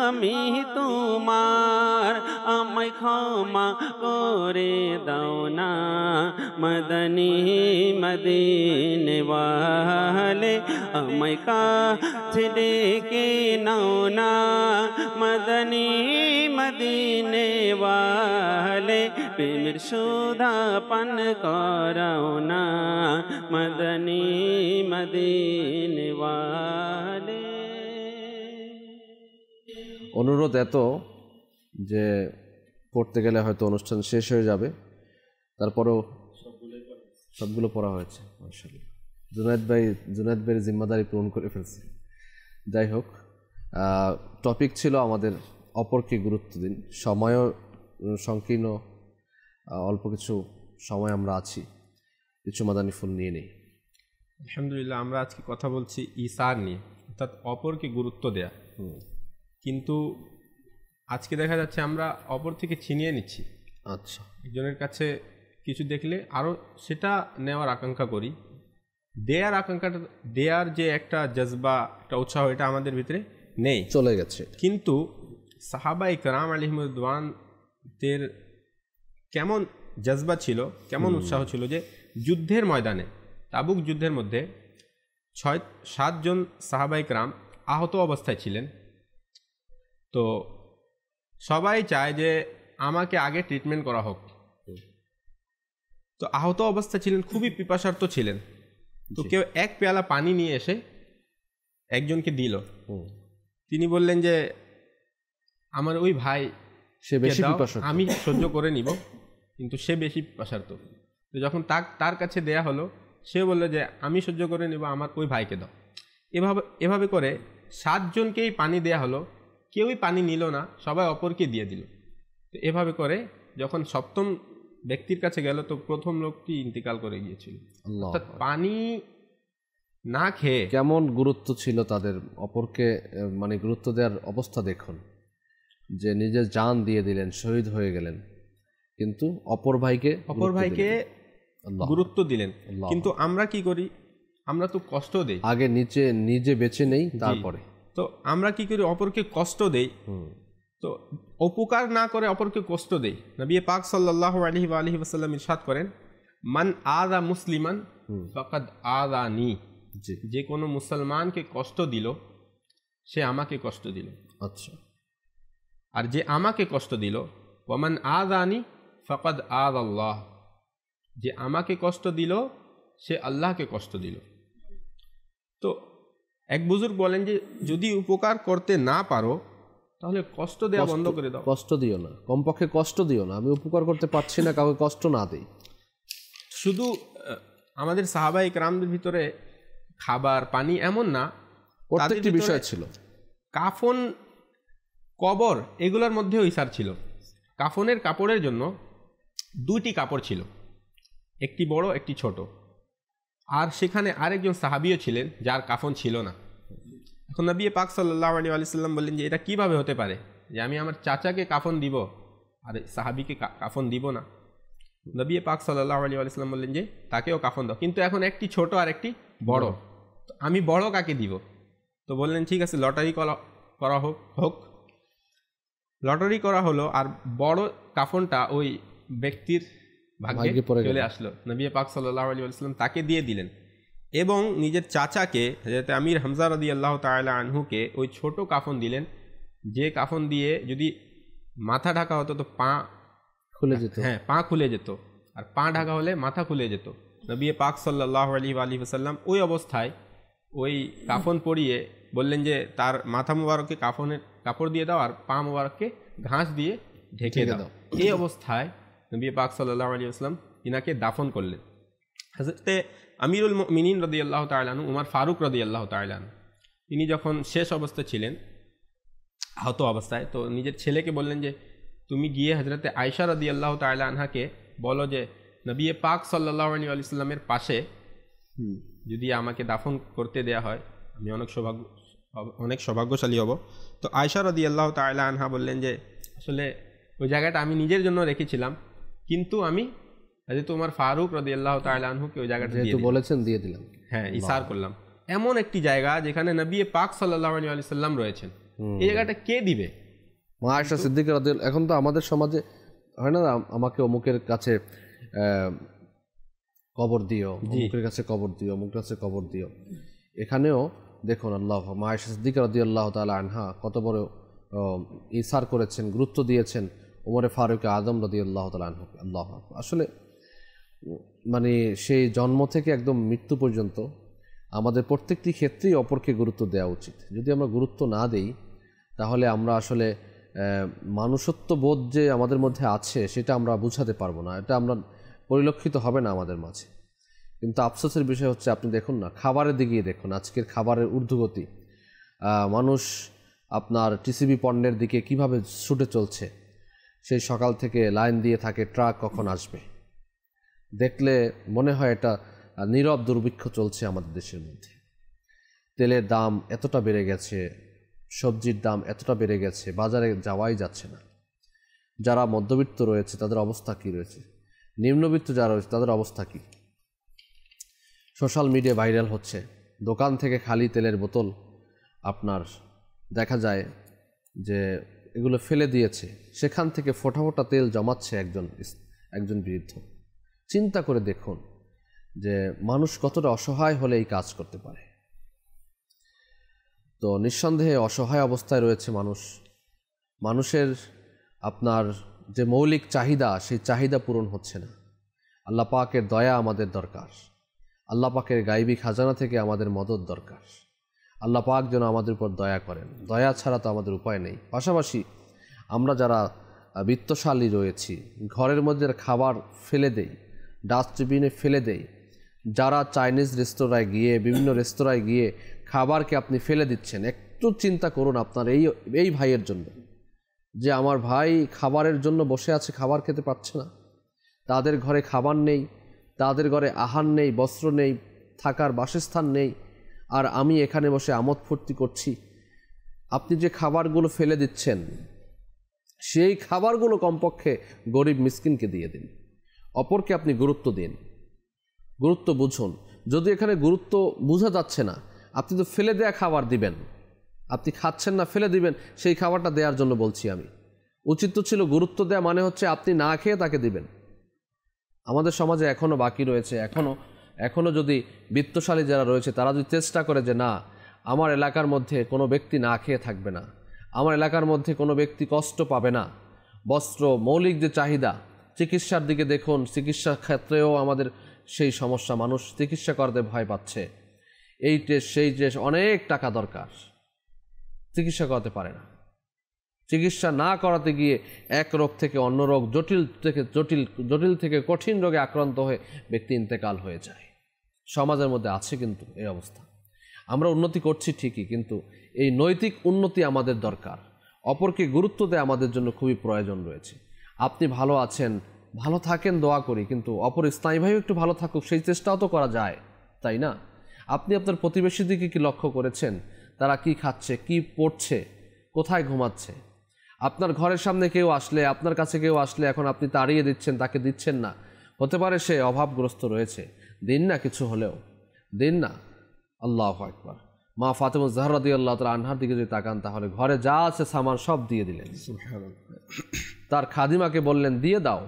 আমি তোমার আমায় ক্ষমা করে দাও না মদনী মদিনে वाले আমায় কাছে ডেকে নাও না মদনী মদিনে वाले প্রেমের সুধা পান করাও না মদনী মদিনে वाले। অনুরোধ এত যে পড়তে গেলে হয়তো অনুষ্ঠান শেষ হয়ে যাবে, তারপরেও সবগুলো পড়া হয়েছে মাশাআল্লাহ। জুনায়েদ ভাইয়ের জিম্মাদারি পূরণ করে ফেলছে। যাই হোক, টপিক ছিল আমাদের অপরকে গুরুত্ব দিন। সময়ও সংকীর্ণ, অল্প কিছু সময় আমরা আছি, কিছু মাদানী ফুল নিয়ে নেই। আলহামদুলিল্লাহ, আমরা আজকে কথা বলছি ইসার নিয়ে, অর্থাৎ অপরকে গুরুত্ব দেয়া। কিন্তু আজকে দেখা যাচ্ছে আমরা অপর থেকে ছিনিয়ে নিচ্ছি। আচ্ছা, একজনের কাছে কিছু দেখলে আরও সেটা নেওয়ার আকাঙ্ক্ষা করি। দেয়ার আকাঙ্ক্ষাটা, দেয়ার যে একটা জজবা, একটা উৎসাহ, এটা আমাদের ভিতরে নেই, চলে গেছে। কিন্তু সাহাবায়ে কেরাম আলাইহিমুদ্দিনের কেমন জজবা ছিল, কেমন উৎসাহ ছিল যে যুদ্ধের ময়দানে, তাবুক যুদ্ধের মধ্যে 6-7 জন সাহাবায়ে কেরাম আহত অবস্থায় ছিলেন। তো সবাই চায় যে আমাকে আগে ট্রিটমেন্ট করা হোক। তো আহত অবস্থায় ছিলেন, খুবই পিপাসার্ত ছিলেন। তো কেউ এক পেয়ালা পানি নিয়ে এসে একজনকে দিল। তিনি বললেন যে আমার ওই ভাই সে বেশি পিপাসার্ত, আমি সহ্য করে নিব, কিন্তু সে বেশি পিপাসার্ত। তো যখন তার কাছে দেয়া হলো, সে বলল যে আমি সহ্য করে নিব, আমার ওই ভাইকে দাও। এভাবে করে 7 জনকেই পানি দেয়া হলো, কেউই পানি নিল না, সবাই অপরকে দিয়ে দিল। তো এভাবে করে যখন 7ম ব্যক্তির কাছে গেল, তো প্রথম লোকটি ইন্তিকাল করে গিয়েছিল। অর্থাৎ পানি না খেয়ে কেমন গুরুত্ব ছিল তাদের, অপরকে মানে গুরুত্ব দেওয়ার অবস্থা দেখুন, যে নিজের জান দিয়ে দিলেন, শহীদ হয়ে গেলেন, কিন্তু অপর ভাইকে গুরুত্ব দিলেন। কিন্তু আমরা কি করি, আমরা তো কষ্ট দেই, আগে নিজে বেঁচে নেই, তারপরে তো আমরা কি করি, অপরকে কষ্ট দেই। তো উপকার না করে অপরকে কষ্ট দেই। নবী পাক সাল্লাল্লাহু আলাইহি ওয়া আলিহি ওয়াসাল্লাম ইরশাদ করেন, মান আযা মুসলিমান ফাকাদ আযানি, যে কোনো মুসলমানকে কষ্ট দিল সে আমাকে কষ্ট দিল। আচ্ছা, আর যে আমাকে কষ্ট দিল, ওয়ামান আযানি ফাকাদ আযাল্লাহ, যে আমাকে কষ্ট দিল সে আল্লাহকে কষ্ট দিল। তো এক বুজুর্গ বলেন যে যদি উপকার করতে না পারো তাহলে কষ্ট দেওয়া বন্ধ করে দাও। কষ্ট দিও না, কমপক্ষে কষ্ট দিও না। আমি উপকার করতে পারছি না, কাউকে কষ্ট না দেই। শুধু আমাদের সাহাবায়ে কেরামদের ভিতরে খাবার পানি এমন না, প্রত্যেকটি বিষয় ছিল। কাফন, কবর, এগুলোর মধ্যেও ইসার ছিল। কাফনের কাপড়ের জন্য 2টি কাপড় ছিল, একটি বড় একটি ছোট। আর সেখানে আরেকজন সাহাবীও ছিলেন যার কাফন ছিল না। এখন নবী পাক সাল্লাল্লাহু আলাইহি ওয়া সাল্লাম বললেন যে এটা কিভাবে হতে পারে যে আমি আমার চাচাকে কাফন দিব আর সাহাবীকে কাফন দিব না। নবী পাক সাল্লাল্লাহু আলাইহি ওয়া সাল্লাম বললেন যে তাকেও কাফন দাও, কিন্তু এখন একটি ছোট আর একটি বড়, আমি বড় কাকে দিব? তো বললেন ঠিক আছে, লটারি করা হোক। লটারি করা হলো আর বড় কাফনটা ওই ব্যক্তির ভাগ্যে চলে আসলো। নবী পাক সাল্লাল্লাহু আলাইহি ওয়াসাল্লাম তাকে দিয়ে দিলেন এবং নিজের চাচাকে হযরত আমির হামজা রাদিয়াল্লাহু তাআলা আনহুকে ওই ছোট কাফন দিলেন, যে কাফন দিয়ে যদি মাথা ঢাকা হতো তো পা খুলে যেত। হ্যাঁ, পা খুলে যেত, আর পা ঢাকা হলে মাথা খুলে যেত। নবী পাক সাল্লাল্লাহু আলাইহি ওয়াসাল্লাম ওই অবস্থায় ওই কাফন পরিয়ে বললেন যে তার মাথা মুবারককে কাফনের কাপড় দিয়ে দাও আর পা মুবারককে ঘাস দিয়ে ঢেকে দাও। এই অবস্থায় নবী পাক সাল্লাল্লাহু আলাইহি ওয়াসাল্লাম ইনাকে দাফন করলেন। হযরতে আমিরুল মুমিনিন রাদিয়াল্লাহু তাআলা আনহু উমর ফারুক রাদিয়াল্লাহু তাআলা আনহু তিনি যখন শেষ অবস্থায় ছিলেন, আহত অবস্থায়, তো নিজের ছেলেকে বললেন যে তুমি গিয়ে হযরতে আয়েশা রাদিয়াল্লাহু তাআলা আনহাকে বলো যে নবী পাক সাল্লাল্লাহু আলাইহি ওয়াসাল্লামের পাশে যদি আমাকে দাফন করতে দেয়া হয় আমি অনেক সৌভাগ্যশালী হব। তো আয়েশা রাদিয়াল্লাহু তাআলা আনহা বললেন যে আসলে ওই জায়গাটা আমি নিজের জন্য রেখেছিলাম, কিন্তু আমি হযরত উমর ফারুক রাদিয়াল্লাহু তাআলা আনহুকে ওই জায়গাটা দিয়ে দিলাম। হ্যাঁ, ইসার করলাম। এমন একটি জায়গা যেখানে নবী পাক সাল্লাল্লাহু আলাইহি ওয়াসাল্লাম রয়েছেন, এই জায়গাটা কে দিবে? মা আয়েশা সিদ্দিকা রাদিয়াল্লাহু। এখন তো আমাদের সমাজে হয় না, আমাকে অমুকের কাছে কবর দিও, অমুকের কাছে কবর দিও, অমুকের কাছে কবর দিও। এখানেও দেখুন আল্লাহ, মা আয়েশা সিদ্দিকা রাদিয়াল্লাহু তাআলা আনহা কত বড় ইসার করেছেন, গুরুত্ব দিয়েছেন ওমরে ফারুক আজম রাদিয়াল্লাহু তাআলা আনহুকে। আল্লাহু আকবার। আসলে মানে সেই জন্ম থেকে একদম মৃত্যু পর্যন্ত আমাদের প্রত্যেকটি ক্ষেত্রেই অপরকে গুরুত্ব দেওয়া উচিত। যদি আমরা গুরুত্ব না দেই তাহলে আমরা আসলে মানুষত্ব বোধ যে আমাদের মধ্যে আছে সেটা আমরা বুঝাতে পারবো না, এটা আমরা পরিলক্ষিত হবে না আমাদের মাঝে। কিন্তু আফসোসের বিষয় হচ্ছে, আপনি দেখুন না, খাবারের দিকে দেখুন, আজকের খাবারের ঊর্ধ্বগতি, মানুষ আপনার টিসিবি পণ্যের দিকে কিভাবে ছুটে চলছে, সেই সকাল থেকে লাইন দিয়ে থাকে ট্রাক কখন আসবে। দেখলে মনে হয় এটা নীরব দুর্ভিক্ষ চলছে আমাদের দেশের মধ্যে। তেলের দাম এতটা বেড়ে গেছে, সবজির দাম এতটা বেড়ে গেছে, বাজারে যাওয়াই যাচ্ছে না। যারা মধ্যবিত্ত রয়েছে তাদের অবস্থা কী রয়েছে, নিম্নবিত্ত যারা রয়েছে তাদের অবস্থা কী? সোশ্যাল মিডিয়া ভাইরাল হচ্ছে, দোকান থেকে খালি তেলের বোতল আপনার দেখা যায় যে এগুলো ফেলে দিয়েছে, সেখান থেকে ফোঁটা ফোঁটা তেল জমাচ্ছে একজন বৃদ্ধ। চিন্তা করে দেখুন যে মানুষ কতটা অসহায় হলে এই কাজ করতে পারে। তো নিঃসন্দেহে অসহায় অবস্থায় রয়েছে মানুষের আপনার যে মৌলিক চাহিদা, সেই চাহিদা পূরণ হচ্ছে না। আল্লাহ পাকের দয়া আমাদের দরকার, আল্লাহ পাকের গায়বী খাজানা থেকে আমাদের মদত দরকার। আল্লাহ পাক যেন আমাদের উপর দয়া করেন, দয়া ছাড়া তো আমাদের উপায় নেই। পাশাপাশি আমরা যারা বিত্তশালী রয়েছি, ঘরের মধ্যে খাবার ফেলে দেই, ডাস্টবিনে ফেলে দেই, যারা চাইনিজ রেস্তোরাঁয় গিয়ে, বিভিন্ন রেস্তোরাঁয় গিয়ে খাবারকে আপনি ফেলে দিচ্ছেন, একটু চিন্তা করুন আপনার এই ভাইয়ের জন্য, যে আমার ভাই খাবারের জন্য বসে আছে, খাবার খেতে পাচ্ছে না, তাদের ঘরে খাবার নেই, তাদের ঘরে আহার নেই, বস্ত্র নেই, থাকার বাসস্থান নেই, আর আমি এখানে বসে আমোদ ফুর্তি করছি। আপনি যে খাবারগুলো ফেলে দিচ্ছেন, সেই খাবারগুলো কমপক্ষে গরিব মিসকিনকে দিয়ে দিন, অপরকে আপনি গুরুত্ব দিন, গুরুত্ব বুঝুন। যদি এখানে গুরুত্ব বোঝা যাচ্ছে না, আপনি তো ফেলে দেয়া খাবার দিবেন, আপনি খাচ্ছেন না ফেলে দিবেন, সেই খাবারটা দেওয়ার জন্য বলছি আমি। উচিত তো ছিল গুরুত্ব দেয়া মানে হচ্ছে আপনি না খেয়ে তাকে দিবেন। আমাদের সমাজে এখনও বাকি রয়েছে, এখনও যদি বিত্তশালী যারা রয়েছে তারা যদি চেষ্টা করে যে না, আমার এলাকার মধ্যে কোনো ব্যক্তি না খেয়ে থাকবে না, আমার এলাকার মধ্যে কোনো ব্যক্তি কষ্ট পাবে না, বস্ত্র, মৌলিক যে চাহিদা, চিকিৎসার দিকে দেখুন, চিকিৎসা ক্ষেত্রেও আমাদের সেই সমস্যা, মানুষ চিকিৎসা করতে ভয় পাচ্ছে, এই টেস্ট সেই টেস্ট, অনেক টাকা দরকার, চিকিৎসা করতে পারে না। চিকিৎসা না করাতে গিয়ে এক রোগ থেকে অন্য রোগ, জটিল থেকে কঠিন রোগে আক্রান্ত হয়ে ব্যক্তি ইন্তেকাল হয়ে যায়। সমাজের মধ্যে আছে কিন্তু এই অবস্থা। আমরা উন্নতি করছি ঠিকই, কিন্তু এই নৈতিক উন্নতি আমাদের দরকার। অপরকে গুরুত্ব দেওয়া আমাদের জন্য খুবই প্রয়োজন রয়েছে। আপনি ভালো আছেন, ভালো থাকেন, দোয়া করি, কিন্তু অপর স্থায়ী ভাইও একটু ভালো থাকুক, সেই চেষ্টাও তো করা যায়, তাই না? আপনি আপনার প্রতিবেশীর দিকে কি লক্ষ্য করেছেন? তারা কি খাচ্ছে, কি পড়ছে, কোথায় ঘুমাচ্ছে? আপনার ঘরের সামনে কেউ আসলে, আপনার কাছে কেউ আসলে এখন আপনি তাড়িয়ে দিচ্ছেন, তাকে দিচ্ছেন না। হতে পারে সে অভাবগ্রস্ত রয়েছে, দিন না, কিছু হলেও দিন না। আল্লাহু আকবার। মা ফাতেমা জাহরা রাদিয়াল্লাহু তাআলা আনহার দিকে যদি তাকান তাহলে ঘরে যা আছে সামান সব দিয়ে দিলেন। তার খাদিমাকে বললেন দিয়ে দাও,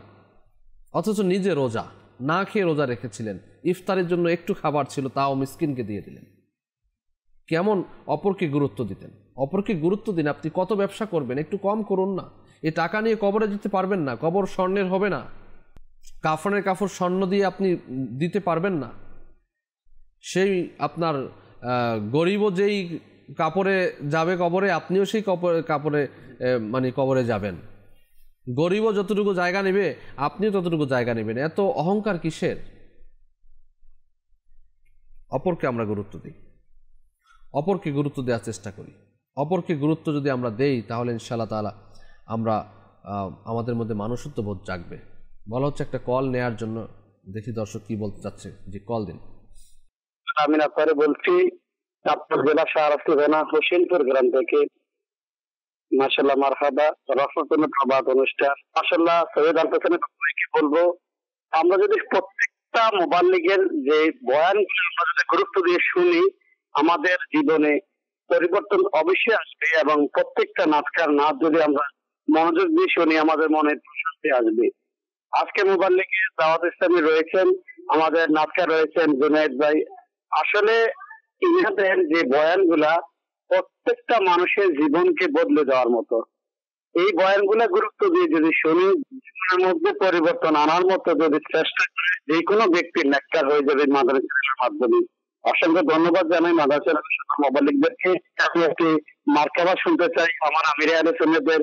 অথচ নিজে রোজা, না খেয়ে রোজা রেখেছিলেন, ইফতারের জন্য একটু খাবার ছিল তাও মিসকিনকে দিয়ে দিলেন। কেমন অপরকে গুরুত্ব দিতেন। অপরকে গুরুত্ব দিন। আপনি কত ব্যবসা করবেন, একটু কম করুন না। এই টাকা নিয়ে কবরে দিতে পারবেন না, কবর স্বর্ণের হবে না, কাফনের কাপড় স্বর্ণ দিয়ে আপনি দিতে পারবেন না। সেই আপনার গরিবও যেই কাপড়ে যাবে কবরে, আপনিও সেই কাপড়ে মানে কবরে যাবেন। গরিবও যতটুকু জায়গা নেবে আপনিও ততটুকু জায়গা নেবেন। এত অহংকার কিসের? অপরকে আমরা গুরুত্ব দিই, অপরকে গুরুত্ব দেওয়ার চেষ্টা করি। অপরকে গুরুত্ব যদি আমরা দেই তাহলে ইনশাআল্লাহ তাআলা আমরা আমাদের মধ্যে মানুষত্ব বোধ জাগবে। বলা হচ্ছে একটা কল নেয়ার জন্য, দেখি দর্শক কি বলতে চাচ্ছে। যে কল দিন। আমি আপনারে বলছি আপনার জেলা শাহরাস্তি থানা হোসেনপুর গ্রাম থেকে। মাশাআল্লাহ, মারহাবা, রহমতুল্লাহ প্রভাত অনুষ্ঠান। মাশাআল্লাহ, সৈয়দ আল হোসেনের কি বলবো, আমরা যদি প্রত্যেকটা মুবাল্লিগের যে বয়ানগুলো আমরা যদি গুরুত্ব দিয়ে শুনি, আমাদের জীবনে পরিবর্তন অবশ্যই আসবে। এবং প্রত্যেকটা নাটকার নাচ যদি আমরা মনোযোগ দিয়ে শুনি, আমাদের মনে প্রশান্তি আসবে। আজকে মুবাল্লিগে দাওয়াত ইসলামী রয়েছেন, আমাদের নাটকার রয়েছেন জুনায়েদ ভাই। আসলে ইনাদের যে বয়ানগুলা প্রত্যেকটা মানুষের জীবনকে বদলে দেওয়ার মতো। এই বয়ানগুলা গুরুত্ব দিয়ে যদি শুনি, জীবনের মধ্যে পরিবর্তন আনার মতো যদি চেষ্টা করে, যে কোনো ব্যক্তির নেককার হয়ে যাবে মাদ্রাসার মাধ্যমে। অসংখ্য ধন্যবাদ জানাই মাদ্রাসার মুবাল্লিগদেরকে। আমি একটি মার্কাবা শুনতে চাই আমার আমিরে আহলে সুন্নাতের।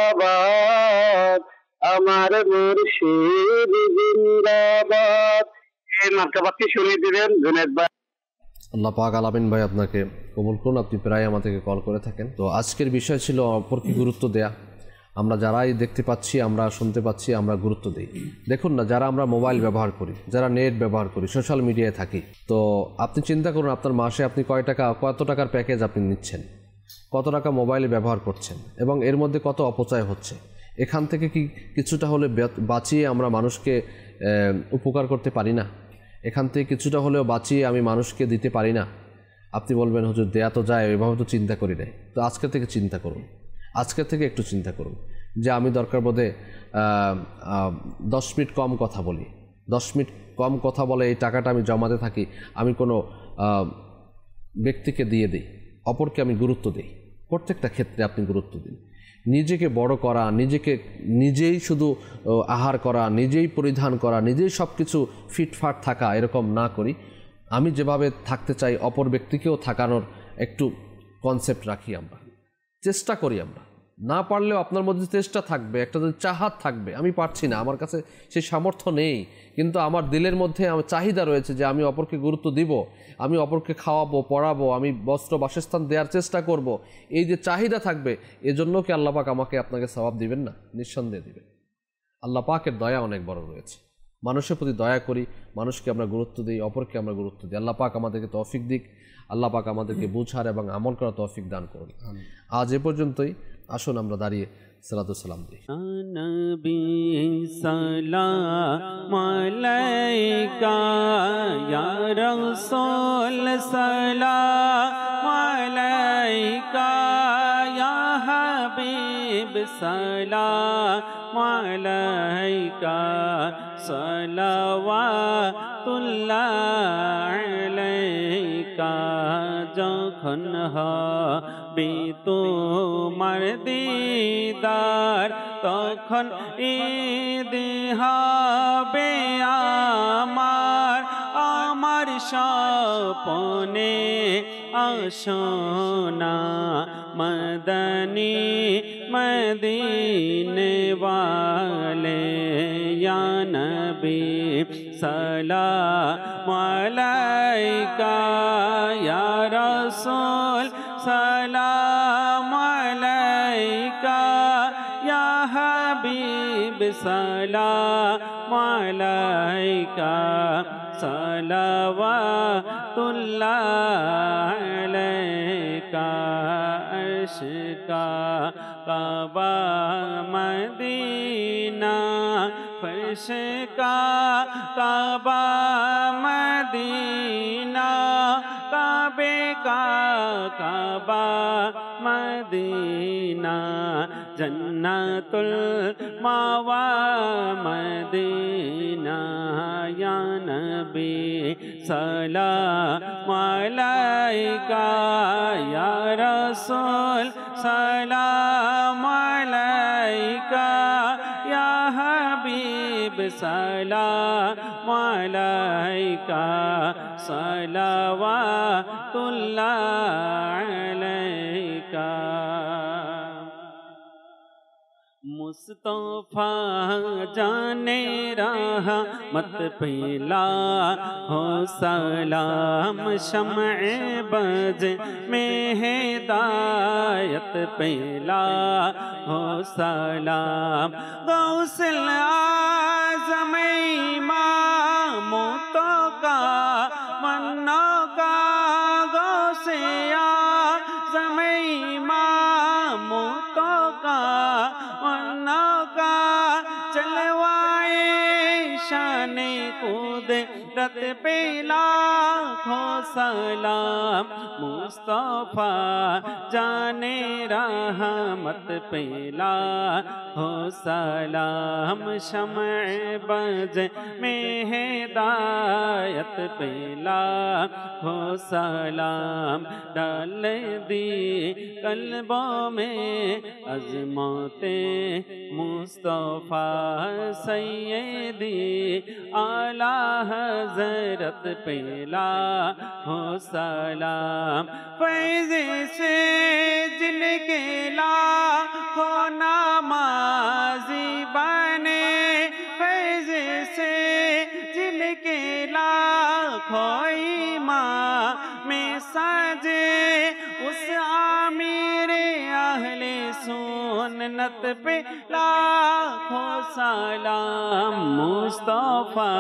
জিন্দাবাদ, আমার মুর্শিদ জিন্দাবাদ। এই মার্কাবাদটি শুনিয়ে দিবেন জুনায়েদ ভাই। আল্লাহ পাক আলামিন ভাই আপনাকে কবুল করুন। আপনি প্রায় আমাদেরকে কল করে থাকেন। তো আজকের বিষয় ছিল অপরকে গুরুত্ব দেয়া। আমরা যারাই দেখতে পাচ্ছি, আমরা শুনতে পাচ্ছি, আমরা গুরুত্ব দিই। দেখুন না, যারা আমরা মোবাইল ব্যবহার করি, যারা নেট ব্যবহার করি, সোশ্যাল মিডিয়ায় থাকি, তো আপনি চিন্তা করুন আপনার মাসে আপনি কত টাকার প্যাকেজ আপনি নিচ্ছেন, কত টাকা মোবাইলে ব্যবহার করছেন, এবং এর মধ্যে কত অপচয় হচ্ছে। এখান থেকে কি কিছুটা হলে বাঁচিয়ে আমরা মানুষকে উপকার করতে পারি না? এখান থেকে কিছুটা হলেও বাঁচিয়ে আমি মানুষকে দিতে পারি না? আপনি বলবেন হুজুর দেয়া তো যায়, এভাবে তো চিন্তা করি নাই। তো আজকে থেকে চিন্তা করুন, আজকে থেকে একটু চিন্তা করুন যে আমি দরকার বোধে 10 মিনিট কম কথা বলি, 10 মিনিট কম কথা বলে এই টাকাটা আমি জমাতে থাকি, আমি কোনো ব্যক্তিকে দিয়ে দিই, অপরকে আমি গুরুত্ব দিই। প্রত্যেকটা ক্ষেত্রে আপনি গুরুত্ব দিন। নিজেকে বড় করা, নিজেই শুধু আহার করা, নিজেই পরিধান করা, নিজেই সব কিছু ফিটফাট থাকা, এরকম না করি। আমি যেভাবে থাকতে চাই অপর ব্যক্তিকেও থাকানোর একটু কনসেপ্ট রাখি। আমরা চেষ্টা করি। আমরা না পারলেও আপনার মধ্যে চেষ্টা থাকবে, একটা যদি চাহাত থাকবে। আমি পারছি না, আমার কাছে সেই সামর্থ্য নেই, কিন্তু আমার দিলের মধ্যে আমার চাহিদা রয়েছে যে আমি অপরকে গুরুত্ব দিব, আমি অপরকে খাওয়াবো, পড়াবো, আমি বস্ত্র বাসস্থান দেওয়ার চেষ্টা করব। এই যে চাহিদা থাকবে, এজন্য কি আল্লাহ পাক আমাকে আপনাকে সওয়াব দিবেন না? নিঃসন্দেহে দিবেন। আল্লাহ পাকের দয়া অনেক বড় রয়েছে। মানুষের প্রতি দয়া করি, মানুষকে আমরা গুরুত্ব দিই, অপরকে আমরা গুরুত্ব দিই। আল্লাহ পাক আমাদেরকে তৌফিক দিক, আল্লাহ পাক আমাদেরকে বুঝার এবং আমল করার তৌফিক দান করুন। আজ এ পর্যন্তই। আসুন আমরা দাঁড়িয়ে সালাতু সালাম দিই। নবী সালাম আলাইকা ইয়া রাসূল সালাম আলাইকা ইয়া হাবিব সালাম আলাইকা সালাওয়াতুল্লাহ আলাইকা। যখন হবে তোমার দিদার, তখন ঈদ হবে আমার স্বপ্নে আসোনা মদনী মদিনে ওয়ালে ইয়া নবী সালাম আলাইকা ইয়া রাসূল সালাম আলাইকা ইয়া হাবিব সালাম আলাইকা সালাওয়াতুল্লাহ আলাইকা। फर्श का काबा मदीना, फर्श का काबा मदीना, काबे का काबा मदीना, जन्नतुल मावा मदीना, या नबी सलाम अलैका, या रसूल सलाम अलैका, या हबीब सलाम अलैका, सलावातुल्लाह अलैका। मुस्तफा जाने रहा मत पिला हो सलाम, शम्ए बज में हिदायत पिला हो सलाम, गौसल आज़म इमामों तो का मन्ना का, गौसे आज़म इमामों तो का मन्ना का, चलवाए शान कुदरत पे लाखों सलाम, मुस्तफा जाने रहमत पे लाखों सलाम, शम्ए बज में हिदायत पे लाखों सलाम, डाल दी कल्बों में अज़मते मुस्तफा सैयदी, आला हज़रत पे लाखों सलाम, फैज़ से जिनके लाखों नमाज़ी बने, फैज़ से जिनके लाखों इमाम में सजे, उस आमिर अहले सुन्नत पे लाखों सलाम, मुस्तफा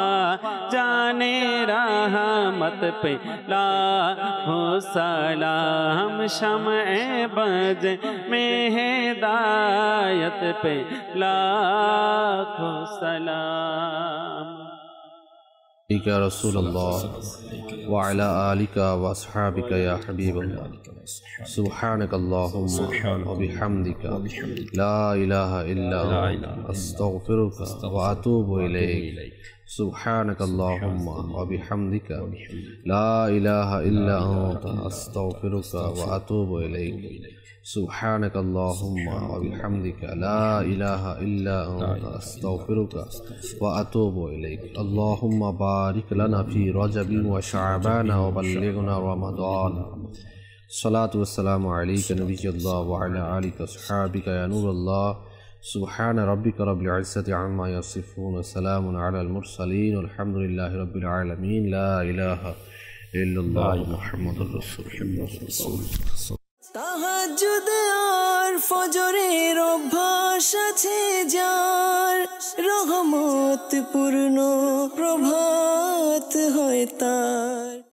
जाने रहमत पे लाखों सलाम, शम्ए बज में हिदायत पे लाखों सलाम। या रसूलल्लाह व अला आलिका व अस्हाबिका या हबीबल्लाह, सुब्हानकल्लाहुम्मा व बिहम्दिका, ला इलाहा इल्ला अंता, अस्तगफिरुका व अतूबु इलैक, सुब्हानकल्लाहुम्मा व बिहम्दिका, ला इलाहा इल्ला अंता, अस्तगफिरुका व अतूबु इलैक, सुब्हानकल्लाहुम्मा व बिहम्दिका, ला इलाहा इल्ला अंता, अस्तगफिरुका व अतूबु इलैक। अल्लाहुम्मा बारिक लना फी रजबी व शअबान व बल्लिगना रमज़ान। सलातु वस्सलामु अलैका नबिय्यल्लाह व अला आलिका अस्हाबिका या नूरल्लाह। सुब्हान रब्बिका रब्बिल इज़्ज़ति अम्मा यसिफून व सलामुन अलल मुरसलीन वल्हम्दुलिल्लाहि रब्बिल आलमीन। ला इलाहा इल्लल्लाह मुहम्मदुर रसूलुल्लाह। তাহাজ্জুদ আর ফজরের অভ্যাস আছে যার, রহমত পূর্ণ প্রভাত হয় তার।